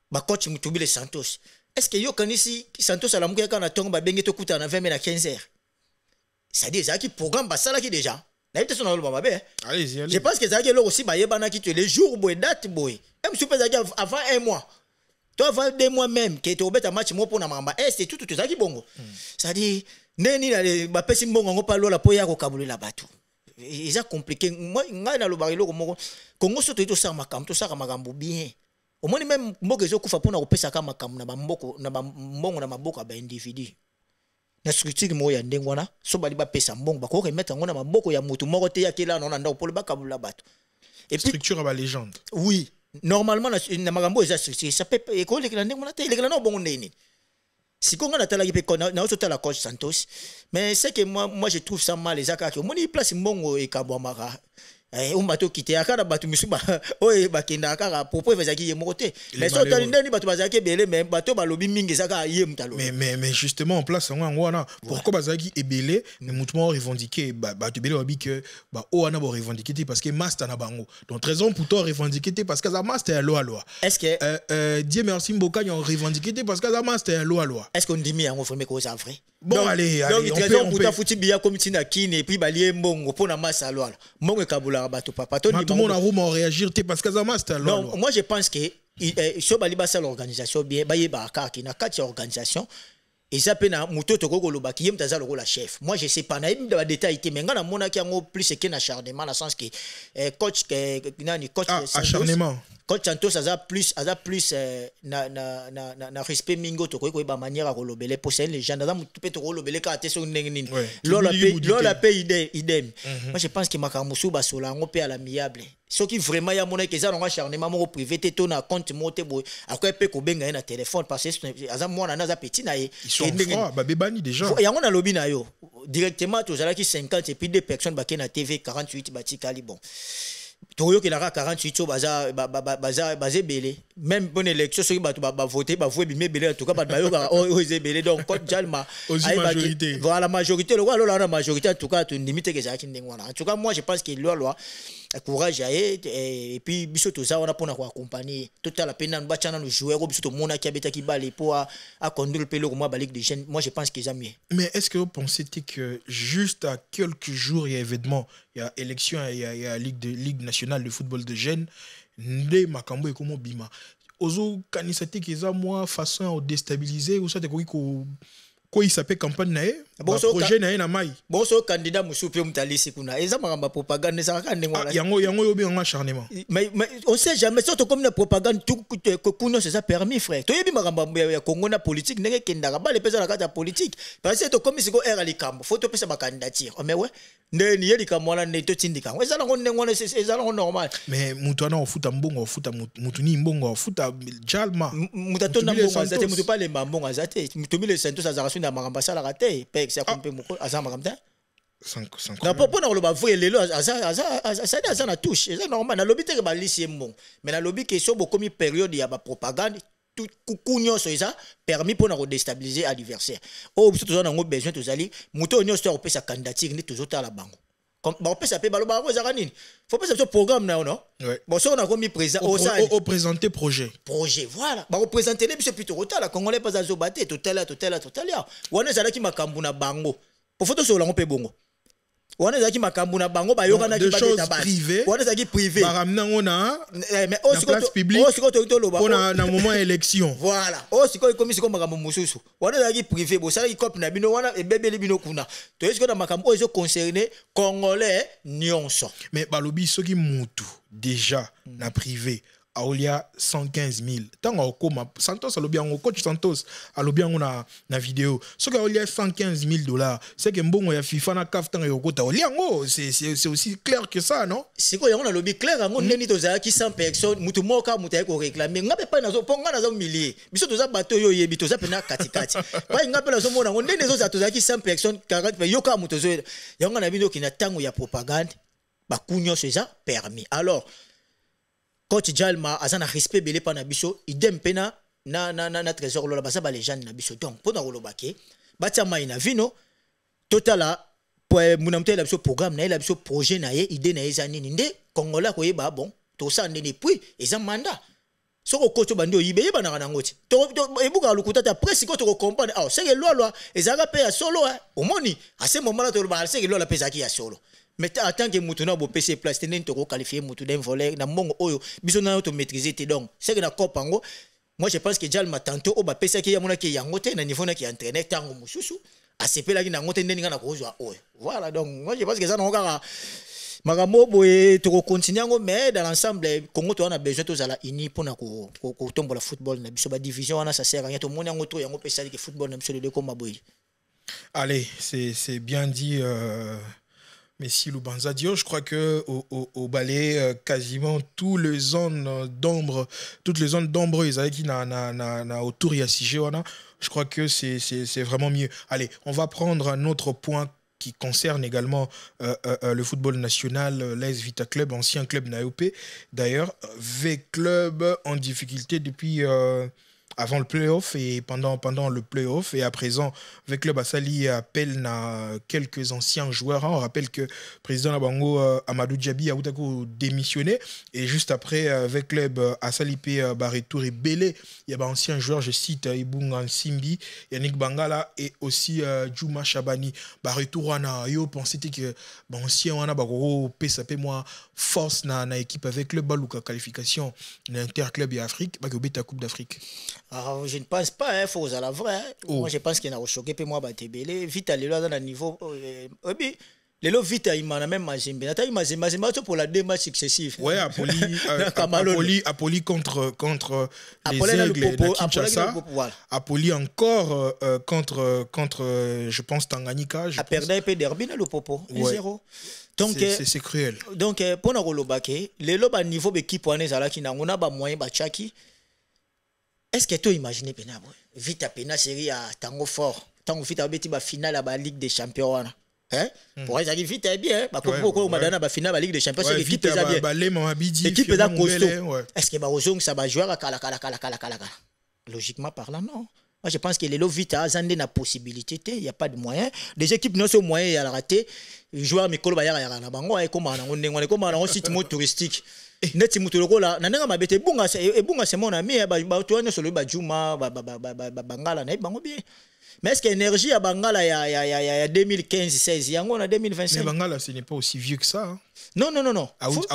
Ba coach Mutubi les Santos. Est-ce que yo kanisi Santos ala muka kana tonga ba bengi to kuta na 20 na 15 heures. Ça dit ça qui programme ba sala ki déjà. Allez-y. Je pense que ça a aussi les jours, date, même si avant un mois. Toi, avant 2 mois même, qui était au bête à match pour Namamba, c'est tout ça qui bongo. Ça dit, Neni, la personne bongo, pas la poya au Kaboulé la bateau. Ils ont compliqué. Moi, il y a le barilo, Congo, tout ça, tout ça, bien. Au moins, même, moi, je suis pour nous faire ça, individu. Na structure mo ya ndengwana so bali ba pesa mbongo ba ko remettre ngona maboko ya mutu moko te yakela na ndako pole ba kabula bato et puis structure ba légende oui normalement na magambo eza structure ça peut et ko lekela ndengwana te lekela na bongo ndeni sikonga na tala ki pe na oso tala coach Santos mais c'est que moi je trouve ça mal les akaki au moni place mbongo e kabwamaka bato kité akara bato misuba oye bakenda akara propos vezaki ye mokote mais so tali ndeni bato bazaki belé mais bato balobi mingi zaka ye mutalo mais justement en place ngwana pourquoi bazaki ebelé mais mutumo revendiquer bato belé wabi que ba oana bo revendiquer parce que master na bango donc raison pour toi revendiquer parce que ça master à loi est-ce que Dieu merci Mboka ont revendiqué parce que ça master à loi est-ce qu'on dit mi yango formé ko ça vrai bon donc, allez on peut fouti biya comme tina kine et puis balié mbongo pona masa loi mbongo kabula bato papa tout le monde a room réagir parce que ça master loi non moi je pense que so bali ba l'organisation bien ba yeba kaki na kati organisation et ça pena muto to ko loba ki yemta za lo la chef moi je sais pas na yim de détail té mais ngana mona ki yango plus que na acharnement dans sens que coach nani coach acharnement coach Santos a plus na respect mingo to ko ba manière à kolobele pour c'est les gens dans muto pe to kolobele ka té so nini lola pe idem moi je pense que makamusu ba solango pe à l'amiable ce qui vraiment ya mona que ça non acharnement mo privé té to na compte moté boy après pe ko benga na téléphone parce que aza mona na za petit na ils sont froids ba bebani déjà ya on a lobby na yo directement to zala ki 50 et puis 2 personnes ba na TV 48 batikali bon Toyo qui la 48 so baza belé même bonne élection so ba voter ba voter bimé belé en tout cas ba bayoka oze belé donc code jalma majorité voilà majorité le roi la majorité en tout cas tu limite que ça qui ndengwana en tout cas moi je pense que loi courage et puis biso to ça on a pour accompagner tout à la peine ba chana nous jouer biso to mona qui abeta ki balé pour à conduire le pelo comme ba ligue des jeunes moi je pense qu'ils ont mieux mais est-ce que vous pensez que juste à quelques jours il y a événement il y a élection il y a ligue nationale de football de jeunes ndé makambo et comment bima ozo kanisati keza moi façon à déstabiliser ou ça te ko il s'appelle campagne nae projet nae na mai bon so candidat musupe mutalisi kuna eza makamba propagande ça ka ndengwa yango yo bien acharnement mais on sait jamais surtout comme la propagande tout kuno c'est ça permis frère to yebi makamba ya Congo na politique ndenge kendaka ba le pesa la carte politique parce que to comme siko era likambo faut to pesa ba candidature mais ouais ndeni yeli kamwana neto tindika eza la ngona eza la normal mais mutu ana ofuta mbongo ofuta mutu ni mbongo ofuta jalma mutatonda mbongo azate mutu pas le mbongo azate mutu mile sento ça na makamba sala raté pe ça compte moko azama kamta na popo na lo ba voye lelo ça na touche c'est normal na lobby te ba lisi mbongo mais na lobby que so bokomi période ya ba propagande tout coucou so ça permis pour nous déstabiliser l'adversaire. Oh biso toza nango besoin tozali moto nyonso to sa candidature ni tozota la bango. Comme on peut s'appeler balo balo zakanini. Faut pas ce programme na non. Bon so on a commis présent au présenter projet. Projet voilà. Ba représenter les biso plutôt la congolais pas à zobaté total. Wana zala ki makambu na bango. Pour photo so lango pe bongo. On a qui makambu na bango ba yoka na ki choses privées. On a qui privé. Ba ramena ngona. Mais aussi place publique. Aussi quand to loba. Pour na moment élection. Voilà. Aussi quand comme si comme makambu mususu. On a qui privé bo ça qui cop na bino wana e bebeli bino kuna. To est-ce que na makambu ozo concerné congolais nyonso. Mais balobi soki mutu déjà na privé. Aolia 115 000. Tant que Santos a bien coach Santos a bien na vidéo. Ce que Aolia 115 000 $, c'est que bon ya FIFA na CAF tant yoko ta Aolia c'est aussi clair que ça non? C'est quoi on a lobby clair on neni toza ki 100 personnes mutu moka mutu ko réclamer ngape pa nazo ponga nazo millier. Biso toza bato yo yebi toza pena katikati. Ba ngape nazo mona on neni zo toza ki 100 personnes 40 yoka mutu zo yanga na bino ki na tango ya propagande ba kunyo c'est permis. Alors coach Jalma azana respect belé pa na biso idem pena na trésor lola basa ba légende na biso donc pona rolobake batia mai na vino totala pour munamte la biso programme na la biso projet na ye idée na ezani nde kongola ko yeba bon to sa ndene puis eza mandat soko coach bandi oyibe yeba na ngoti to ebuka lukuta ta presse ko to comprendre ah c'est que loi ezaka pe ya solo omoni à ce moment là to ba c'est que loi la pezaki ya solo. Mais en tant que Moutona, vous PC place, vous avez qualifié Moutouna voleur, dans mon oyo, vous avez maîtrisé. Donc, c'est que dans le Congo, moi je pense que Djal m'a tantôt, au PC qui est mon qui est yangote, dans niveau qui est entraîné, tango moussou, à ce peu là qui n'a ngote n'est pas na voilà, donc moi je pense que ça n'a pas. Magamo boye to continuer mais dans l'ensemble Congo to on a besoin tous à la uni pour na ko tomber le football na biso ba division wana ça sert à rien to moni yango to yango pesa que football na biso de comme boye. Allez, c'est bien dit Messi Lubanza Dio, je crois que au balai quasiment toutes les zones d'ombre qui na autour ya Sigewana, je crois que c'est vraiment mieux. Allez, on va prendre un autre point qui concerne également le football national, l'AS Vita Club, ancien club NAOP. D'ailleurs, V-Club en difficulté depuis avant le play-off et pendant le play-off et à présent avec le Bassali appelle quelques anciens joueurs. On rappelle que le président Nabango Amadou Djabi a démissionné et juste après avec le club Asalipe Barretour et Belé, il y a des anciens joueurs, je cite Ibunga Simbi, Yannick Bangala et aussi Djouma Chabani. Barretour wana yo pensait que ancien wana bagoro PSP moi force na équipe avec le Balouka qualification l'interclub et Afrique ba beta Coupe d'Afrique. Alors, je ne pense pas, il faut à la vraie. Moi, je pense qu'il y a un choqué, puis moi, Batebele, vite à l'élo dans le niveau. L'élo vite à Imana, même Mazembe. Mazembe pour la deux matchs successifs. Ouais, Apoli contre les Aigles de Kinshasa. Apoli encore contre, je pense, Tanganyika. A perdu un peu derby, le Popo. 1-0. Donc, c'est cruel. Donc, pour nous relobake, l'élo à niveau d'équipe, on est à la Kina, on a des moyens, Bachaki. Est-ce que tu imagines pena vite à pena série à tango fort tango vite à beti ba finale à la Ligue des Champions hein pour ça qui vite est bien bah pourquoi madana ba finale à la Ligue des Champions c'est l'équipe est bien l'équipe est costaud est-ce que ba ozong ça va jouer à kala logiquement parlant non moi je pense que les vite à zande na possibilité il y a pas de moyen des équipes non sont moyens à la rater joueur mikolo ba ya na bango ay comme on site mode touristique neti mutuloko la nananga mabete bunga c'est mon ami ba to na solo ba Djouma Bangala na bango bien mais est-ce que énergie à Bangala ya 2015 16 yango na 2025 mais Bangala ce n'est pas aussi vieux que ça hein? Non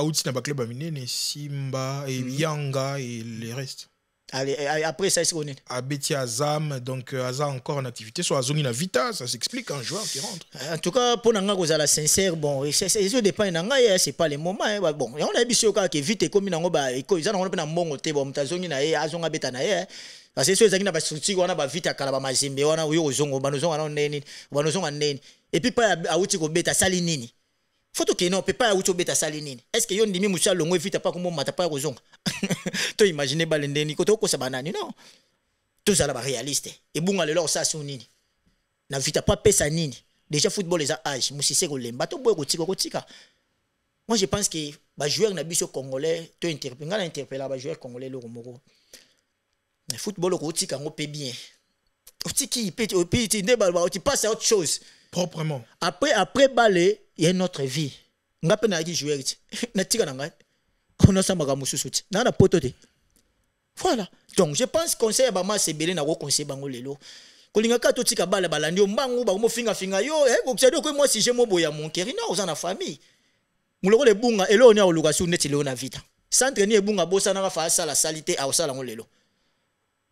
out na ba club amine Simba et Yanga et les restes. Allez, après ça, c'est qu'on est. Abeti Azam, donc Azam encore en activité. Soit Azongi na Vita, ça s'explique un joueur qui rentre. En tout cas, pour Nanga Gozala sincère, bon, ça dépend Nanga, c'est pas les moments. Bon, on a vu que vite comme Nanga, ils ont un bon côté, bon, Tazongi na Azonga Beta na parce que ceux qui n'ont structure, on a vite à Kalabamazimbe, on a eu aux Zongo, Banozon, on a neni. Et puis pas à Outiko Beta Salinini. Faut que non, peut pas Outiko Beta Salinini. Est-ce que yon dimi Moussa Longo vite pas comme mata pas aux Zongo? Tu imagines balendeni koto ko sabanani non tout ça là réaliste et bon aller là ça sonini na vita pas pesa nini déjà football les âge musise ko lemba to boy ko tika moi je pense que ba joueur na biso congolais to interpeller ba joueur congolais le romoko Le football, on peut bien. Tu passes à autre chose. Proprement. Après balé, il y a une autre vie. On a pas jouer. On a ça voilà. Donc je pense que conseil ba c'est belé na ko conseil bango lelo. Kolinga ka to tika bala balandi mbangu ba mo finga yo ko tsado ko moi si je mo boya mon keri na oza na famille. Muloko le bunga elo ni a olukasu neti leo na vita. Centre ni ebunga bosa na fa sala salité a osala ngo lelo.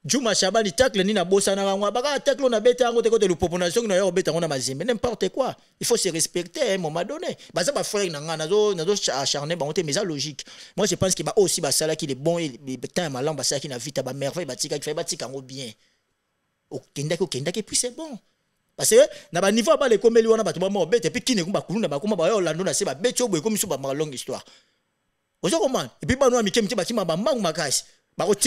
Juma Shabani tacle ni na bosa na ngwa baka tacle na beta ngo te ko de l'opposition na yo beta ngona mazembe n'importe quoi. Il faut se respecter à un moment donné. Baza ba frère na nga nazo acharné ba on te mais ça logique. Moi je pense qu'il va aussi ba sala qui est bon et temps malan ba sala qui na vita ba merveille ba tika qui fait ba tika ngo bien. O kenda et puis c'est bon. Parce que na ba niveau ba le komeli wana ba to ba mo beta puis qui ne kumba kulunda ba kuma ba yo lando na se ba becho boy comme so ba longue histoire. Ozo comment et puis ba no amikem ti ba kima ba mangu makasi. Donc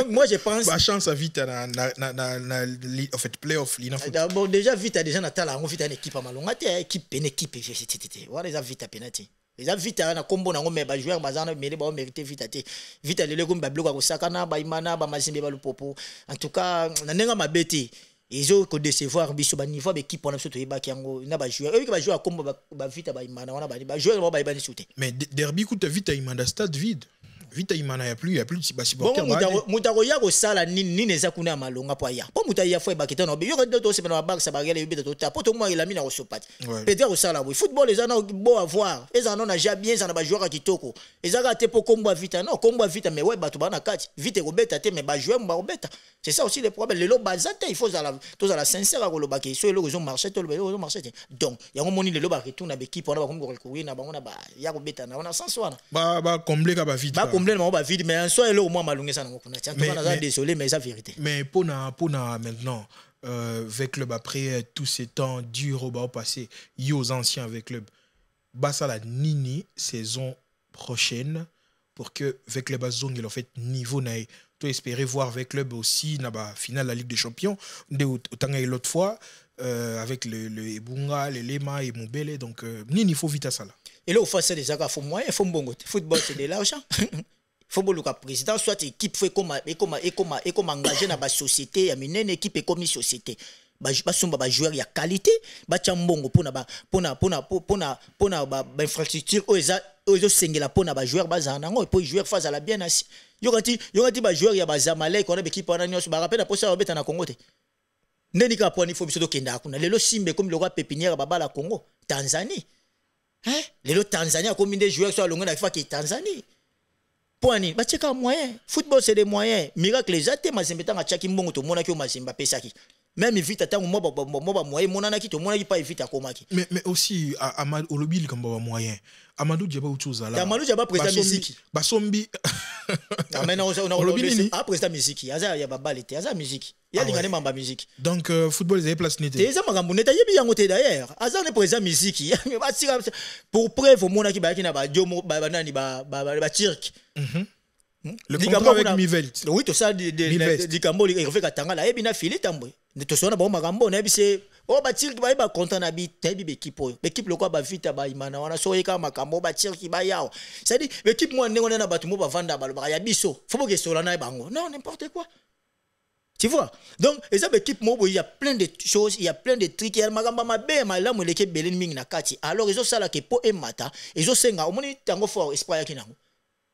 moi je pense la chance à vite en fait playoff d'abord déjà vite déjà natala on vite une équipe à malonga équipe voilà les vite à penalty les vite na combo na ngomé ba joueur bazana mais ba mériter vite le comme ba bloka ko sakana ba imana ba mazimbe ba lupopo en tout cas na nenga mabeti ils ont décevoir biso ba niveau équipe on a surtout ba kiango na ba joueur eux qui ba jouer combo ba vite ba imana wana ba joueur ba ibani sauter mais derby coûte vite imana stade vide vite imana y a plus de supporters bon mutako ya ko sala nini neza kuna malonga po ya po mutaya fo ba kitano be yo to se na ba sa ba gele be to ta po to moi il a mis na sopati peut-être ko sala bo football les ana beau à voir les ana na ja bien ça na ba joueur kitoko ezaka te po kombo vite non kombo vite mais ouais ba to ba na kati vite ko beta te mais ba joueur ba beta c'est ça aussi le problème le lo bazate il faut à la sincère ko lo ba ke so le ko marché to le marché donc ya ngo moni le lo ba retourne na équipe on ba ko recourir na bango na ba ya ko beta na on a sens wana ba combler ka ba vite complètement ba vide mais en soi là au moins malungé ça non kuna tiens désolé mais c'est vérité mais pour maintenant avec club après tous ces temps dur au passé y aux anciens avec club basa la nini saison prochaine pour que avec club azong il en fait niveau na to espérer voir avec club aussi na ba finale la Ligue des Champions de autant l'autre fois avec le Ebunga le Lema et Moubele donc nini faut vite à ça là et là au face des aga faut moyen faut bongo football c'est de l'argent football le président soit équipe fait comme engagé dans la société ya minene équipe comme société ba somba ba joueur ya qualité ba chambongo pona ba infrastructure ozo sengela pona ba joueur ba zana ngo po joueur face à la bien assis yokati ba joueur ya ba Zamalek on a équipe wana nyos ba rappel na posa obeta na Congo te ndeni ka poni fo biso to kenda kuna lelo simbe comme le roi pépinière ba la Congo Tanzanie lelo Tanzanie comme des joueurs sur longue na fa ki Tanzanie Poani, bah c'est moyen. Football c'est des moyens. Miracle les athées, ma zembe tanga tchaki mbongo to mona ki o ma zemba pesaki. Même vite attends moi moyen mona na ki to mona ki pas vite akomaki. Mais aussi Amadou Olobil comme moyen. Amadou Diaba autre chose là. Amadou Diaba président musique. Basombi. Ah maintenant on a président musique. Aza ya baba l'été, aza musique. Ya lingane mamba musique. Donc football les place nete. Eza makambo neta yebi yango te d'ailleurs. Aza ne président musique. Pour preuve mona ki ba ki na ba jomo ba nani ba tirk. Le contrat avec Mivelt. Oui, tout ça du Cambo il refait katanga la ebina fili tambwe. To sona ba makambo na bise o ba tirk ba content na bi tebi équipe l'équipe lokwa ba vita ba imana wana so yeka makambo ba tirk ba yao. C'est dit l'équipe moi ndenge na batu mo ba vanda ba ya biso. Faut que sola na bango. Non, n'importe quoi. Tu vois? Donc, et ça, l'équipe Mobo, il y a plein de choses, il y a plein de trucs. Il y a magamba mabe, malamu l'équipe Belin Ming na kati. Alors, ils ont ça là qui po et mata. Ils ont senga. Au moins, tango fort espoir qui n'ango.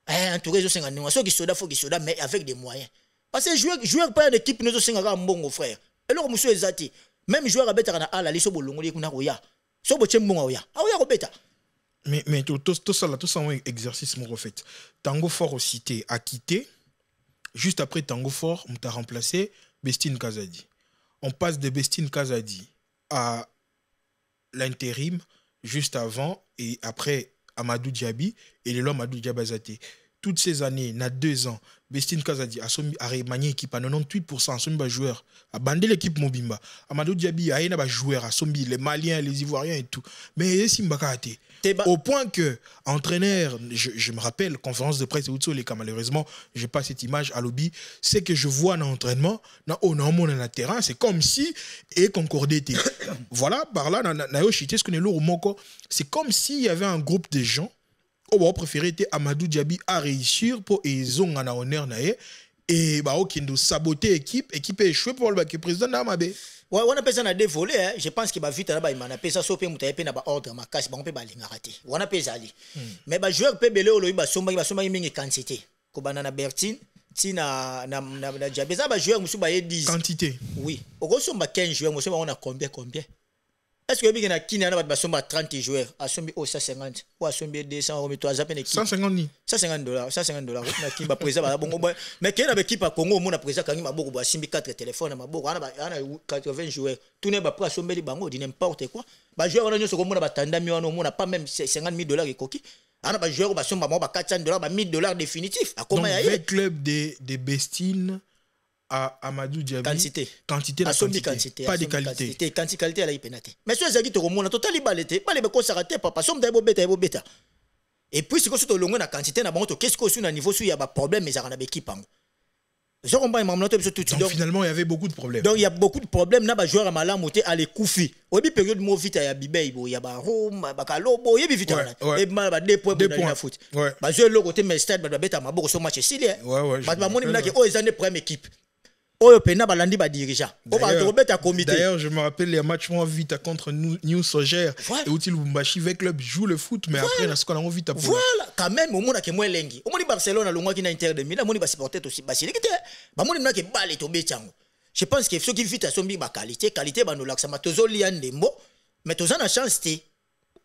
En tout cas, ils ont senga. Nous, ceux qui soda, faut qu'ils soda, mais avec des moyens. Parce que joueur pas une équipe, nous ont senga un bon frère. Et alors, monsieur Ezati, même joueur à beta na ala, les sobo longo li kuna oya. Sobo chembonga oya. Ah oya ko beta. Mais tout ça là, tout ça un exercice mon refait. Tango fort au cité a quitté. Juste après Tango Fort, on t'a remplacé Bestine Kazadi. On passe de Bestine Kazadi à l'intérim juste avant et après Amadou Diaby et le Amadou Diabazaté. Toutes ces années, il y a 2 ans, Bestine Kazadi a remanié l'équipe à 98%, a joueur, a bandé l'équipe Mobimba. Amadou Diaby a un joueur, a les Maliens, les Ivoiriens et tout. Mais il y a au point que, entraîneur, je me rappelle, conférence de presse, malheureusement, je n'ai pas cette image à lobby, c'est que je vois un entraînement, on a un terrain, c'est comme si, et concordé. Voilà, par là, c'est comme s'il y avait un groupe de gens on préféré était Amadou Diaby à réussir pour ezonga na honneur na ye et bah okindo saboter équipe est échoué pour le président Namabe. Ouais, on a besoin de deux volets, hein. Je pense que bah vite là-bas il m'a appelé ça sauf que muta na ba ordre ma casse ba on peut ba linga raté. On a besoin ali. Mais bah joueur peut belé olo ba somba mingi quantité. Ko banana Bertine tina na Diaby ça ba joueur musu ba 10 quantité. Oui. Au somba 15 joueurs musu ba on a combien. Est-ce que bien Kini na ba somba 30 joueurs a sombi au 150 ou a sombi 200 ou 150 ni. $150 na kimba président ba bongo mais Kini na équipe à Congo mon président kangi maboko ba simbi 4 téléphones na maboko ana 80 joueurs tout ne ba pas sombi bango di n'importe quoi ba joueur on a nyoso ko mona batanda mi on a pas même $50,000 ekoki ana ba joueur ba somba ba $400 ba $1,000 définitif à comment donc le club des Bestines à Amadou Diaby quantité pas de qualité quantité à la pénalité mais ceux qui te remontent totalement balité pas les be consaraté papa somme d'abo beta et puis c'est que surtout longue na quantité na bango to qu'est-ce que sur na niveau sur il y a pas problème mais ça na équipe bango je comprends maman tout donc finalement il y avait beaucoup de problèmes donc il y a beaucoup de problèmes na ba joueur mala monter à les koufi au bi période mo vite ya bibé il y a ba Rome ba Kalobo il y a vite et ba 2 points pour la foot ba joueur le côté mais stade ba beta maboko so match style ba moni na que oh ils ont première équipe. D'ailleurs, je me rappelle les matchs moins vite contre New Sogère et où Lubumbashi avec club joue le foot, mais après, on a vite à voilà, quand même, au monde qui est moins lengi. Au monde Barcelone, le mois qui n'a Inter de Milan, on va supporter aussi. Je pense que ceux qui vivent à son qualité, bah nous l'accent, tous les ans, mais tous en chance,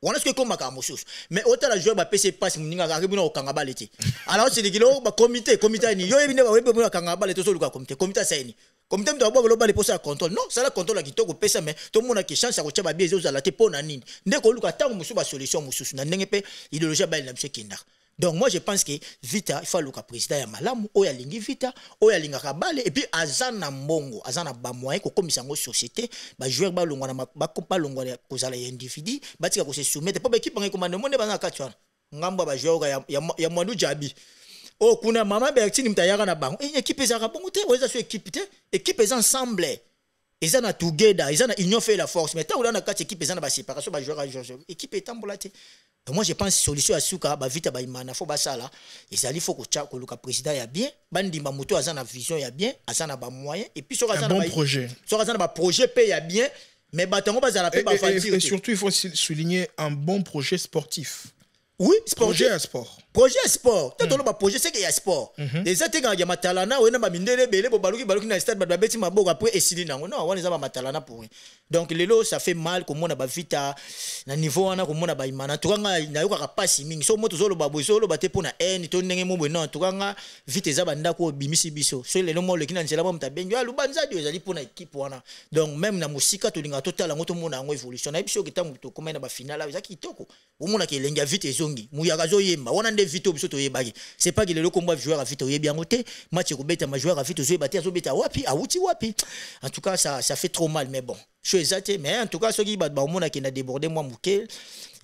on a ce que comme Makamosus mais autant la joueur ba PC passe muninga karibuna okanga leti alors c'est le kilo ba comité ni yo ebine ba webe muna kanga baleti so luka comité ça ni comité mto ba loba les poser à contrôle non ça la contrôle la kitoko pesa mais tout monde a qui chance à ko tshaba biezi ozala te pona nini ndeko luka tango musu ba solution mususu na ndenge pe idéologie ba na monsieur Kinda. Donc moi je pense que Vita il faut le président ya malamu o ya lingi Vita o ya linga kabale et puis azana mbongo azana ba moyen ko komisa ngo société ba joueur ba longwa na ba kompa longwa ko zala ya individu ba tika ko se soumettre pas équipe ngai komande monde bana katwa ngamba ba joueur ya Amadou Diaby o kuna mama Bertine mtayaka na bango équipe ezaka bongo te o eza so équipe te équipe ez ensemble ils ont together ils ont union fait la force mais tant on a quatre équipes ils ont ba séparation ba joueur équipe est embolate. Donc moi je pense solution à suka ba vite ba imana faut ba sala ezali faut ko tcha ko luka président ya bien bandimba moto azana vision ya bien azana ba moyen et puis sur azana bon projet sur azana ba projet paye ya bien mais batango bazala pe ba fantir et surtout il faut souligner un bon projet sportif. Oui, projet à sport. Projet à sport. Tant on projet c'est qu'il y a sport. Les autres quand il y a matalana ou na ba mindele belé bo baluki na stade ba beti maboko après esili nango. Non, on les a matalana pour. Donc lelo ça fait mal comme on a ba vita na niveau wana comme on a ba imana. Tukanga na yoka passe mingi. So moto zolo ba bozolo ba te pona en to ndenge mo non tukanga vite za banda ko bimisi biso. So lelo mo le kina nzela ba mtabengi ya lubanza dio ezali pona équipe wana. Donc même na musika to linga total ngoto mona ngo evolution. Na biso kitambo to comme na ba finale za kitoko. Omona ke lenga vite Muyaka zo yemba wana nde vite biso to yebaki c'est pas que le combat joueur a vite yebi angote match ko beta ma joueur a vite zo yebati azo beta wapi wapi en tout cas ça fait trop mal mais bon chose ate mais en tout cas ceux qui ba omona ki na déborder moi muke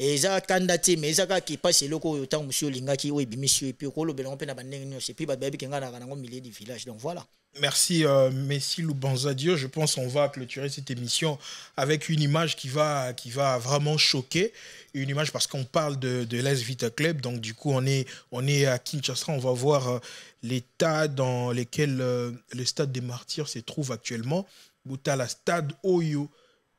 et ça candidaté mais ça qui passe loko autant monsieur lingaki o ebi monsieur et puis ko lobela on pe na bandenge nyose puis ba baby kenga na kanango milieu du village donc voilà. Merci Messi Loubanza Dieu. Je pense qu'on va clôturer cette émission avec une image qui va vraiment choquer. Une image parce qu'on parle de l'AS Vita Club. Donc du coup, on est à Kinshasa. On va voir l'état dans lequel le stade des Martyrs se trouve actuellement. Bouta la stade Oyo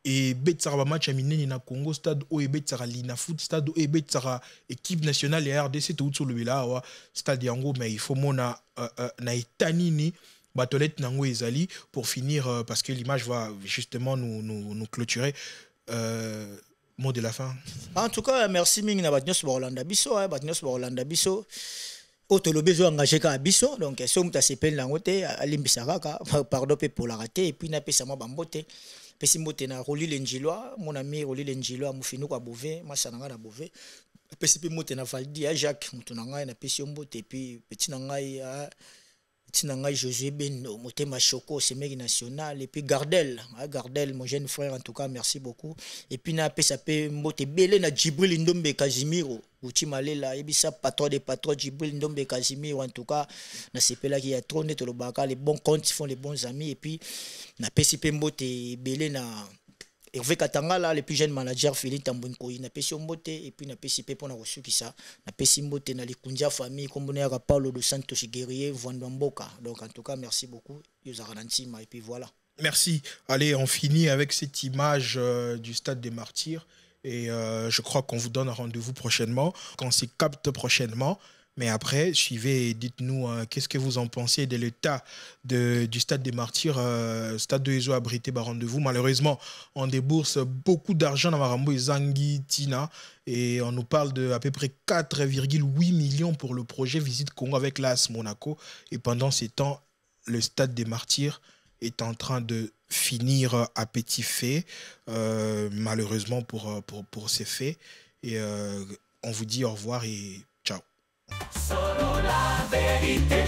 et Betsara match à Mineni na Congo. Stade Oyo Betsara Lina Foot. Stade Oyo Betsara équipe nationale et RDC tout sur le village. Stade Yango mais il faut mona na etanini. Batolette Nango Ezali pour finir parce que l'image va justement nous clôturer. Mot de la fin. En tout cas, merci Ming na Batnyos Borlanda Biso, Batnyos Borlanda Biso. Auto besoin engagé ka Biso, donc si on t'a sepel langote alimbisaraka, pardon pour la rater et puis na pesa ma bambote. Pesi mbote na Roli Lenjiloa, mon ami Roli Lenjiloa mufinu kwa Bové, masananga na Bové. Pesi pe mbote na Valdi à Jacques, mutunanga na pesi mbote et puis petit nangai Tinanga Josué Beno, Motema Choko, c'est mec national, et puis Gardel, mon jeune frère, en tout cas, merci beaucoup. Et puis, na PSAP, Mote Belé, na Djibril Ndombe Casimiro, Outimale, là, et puis ça, patron des patrons, Djibril Ndombe Casimiro, en tout cas, na CP là qui a trop net le baka, les bons comptes, ils font les bons amis, et puis, na PSAP Mote Belé, na Hervé Katangala, le plus jeune manager, Philippe Tambouinkoui, n'a pas si mbote, et puis n'a pas si pépon a reçu qui ça, n'a pas si mbote, n'a les Kundia famille, comme on est à Paulo de Santos Guerrier, Vandamboka. Donc en tout cas, merci beaucoup, Yozaranantima, et puis voilà. Merci. Allez, on finit avec cette image du Stade des Martyrs, et je crois qu'on vous donne un rendez-vous prochainement, qu'on s'y capte prochainement. Mais après, suivez et dites-nous qu'est-ce que vous en pensez de l'état du Stade des Martyrs. Stade de Ezo abrité par rendez-vous. Malheureusement, on débourse beaucoup d'argent dans Marambo et Zangui Tina. Et on nous parle de à peu près 4,8 millions pour le projet Visite Congo avec l'AS Monaco. Et pendant ces temps, le Stade des Martyrs est en train de finir à petit fait, malheureusement pour ces faits. Et on vous dit au revoir et ciao. Solo la vérité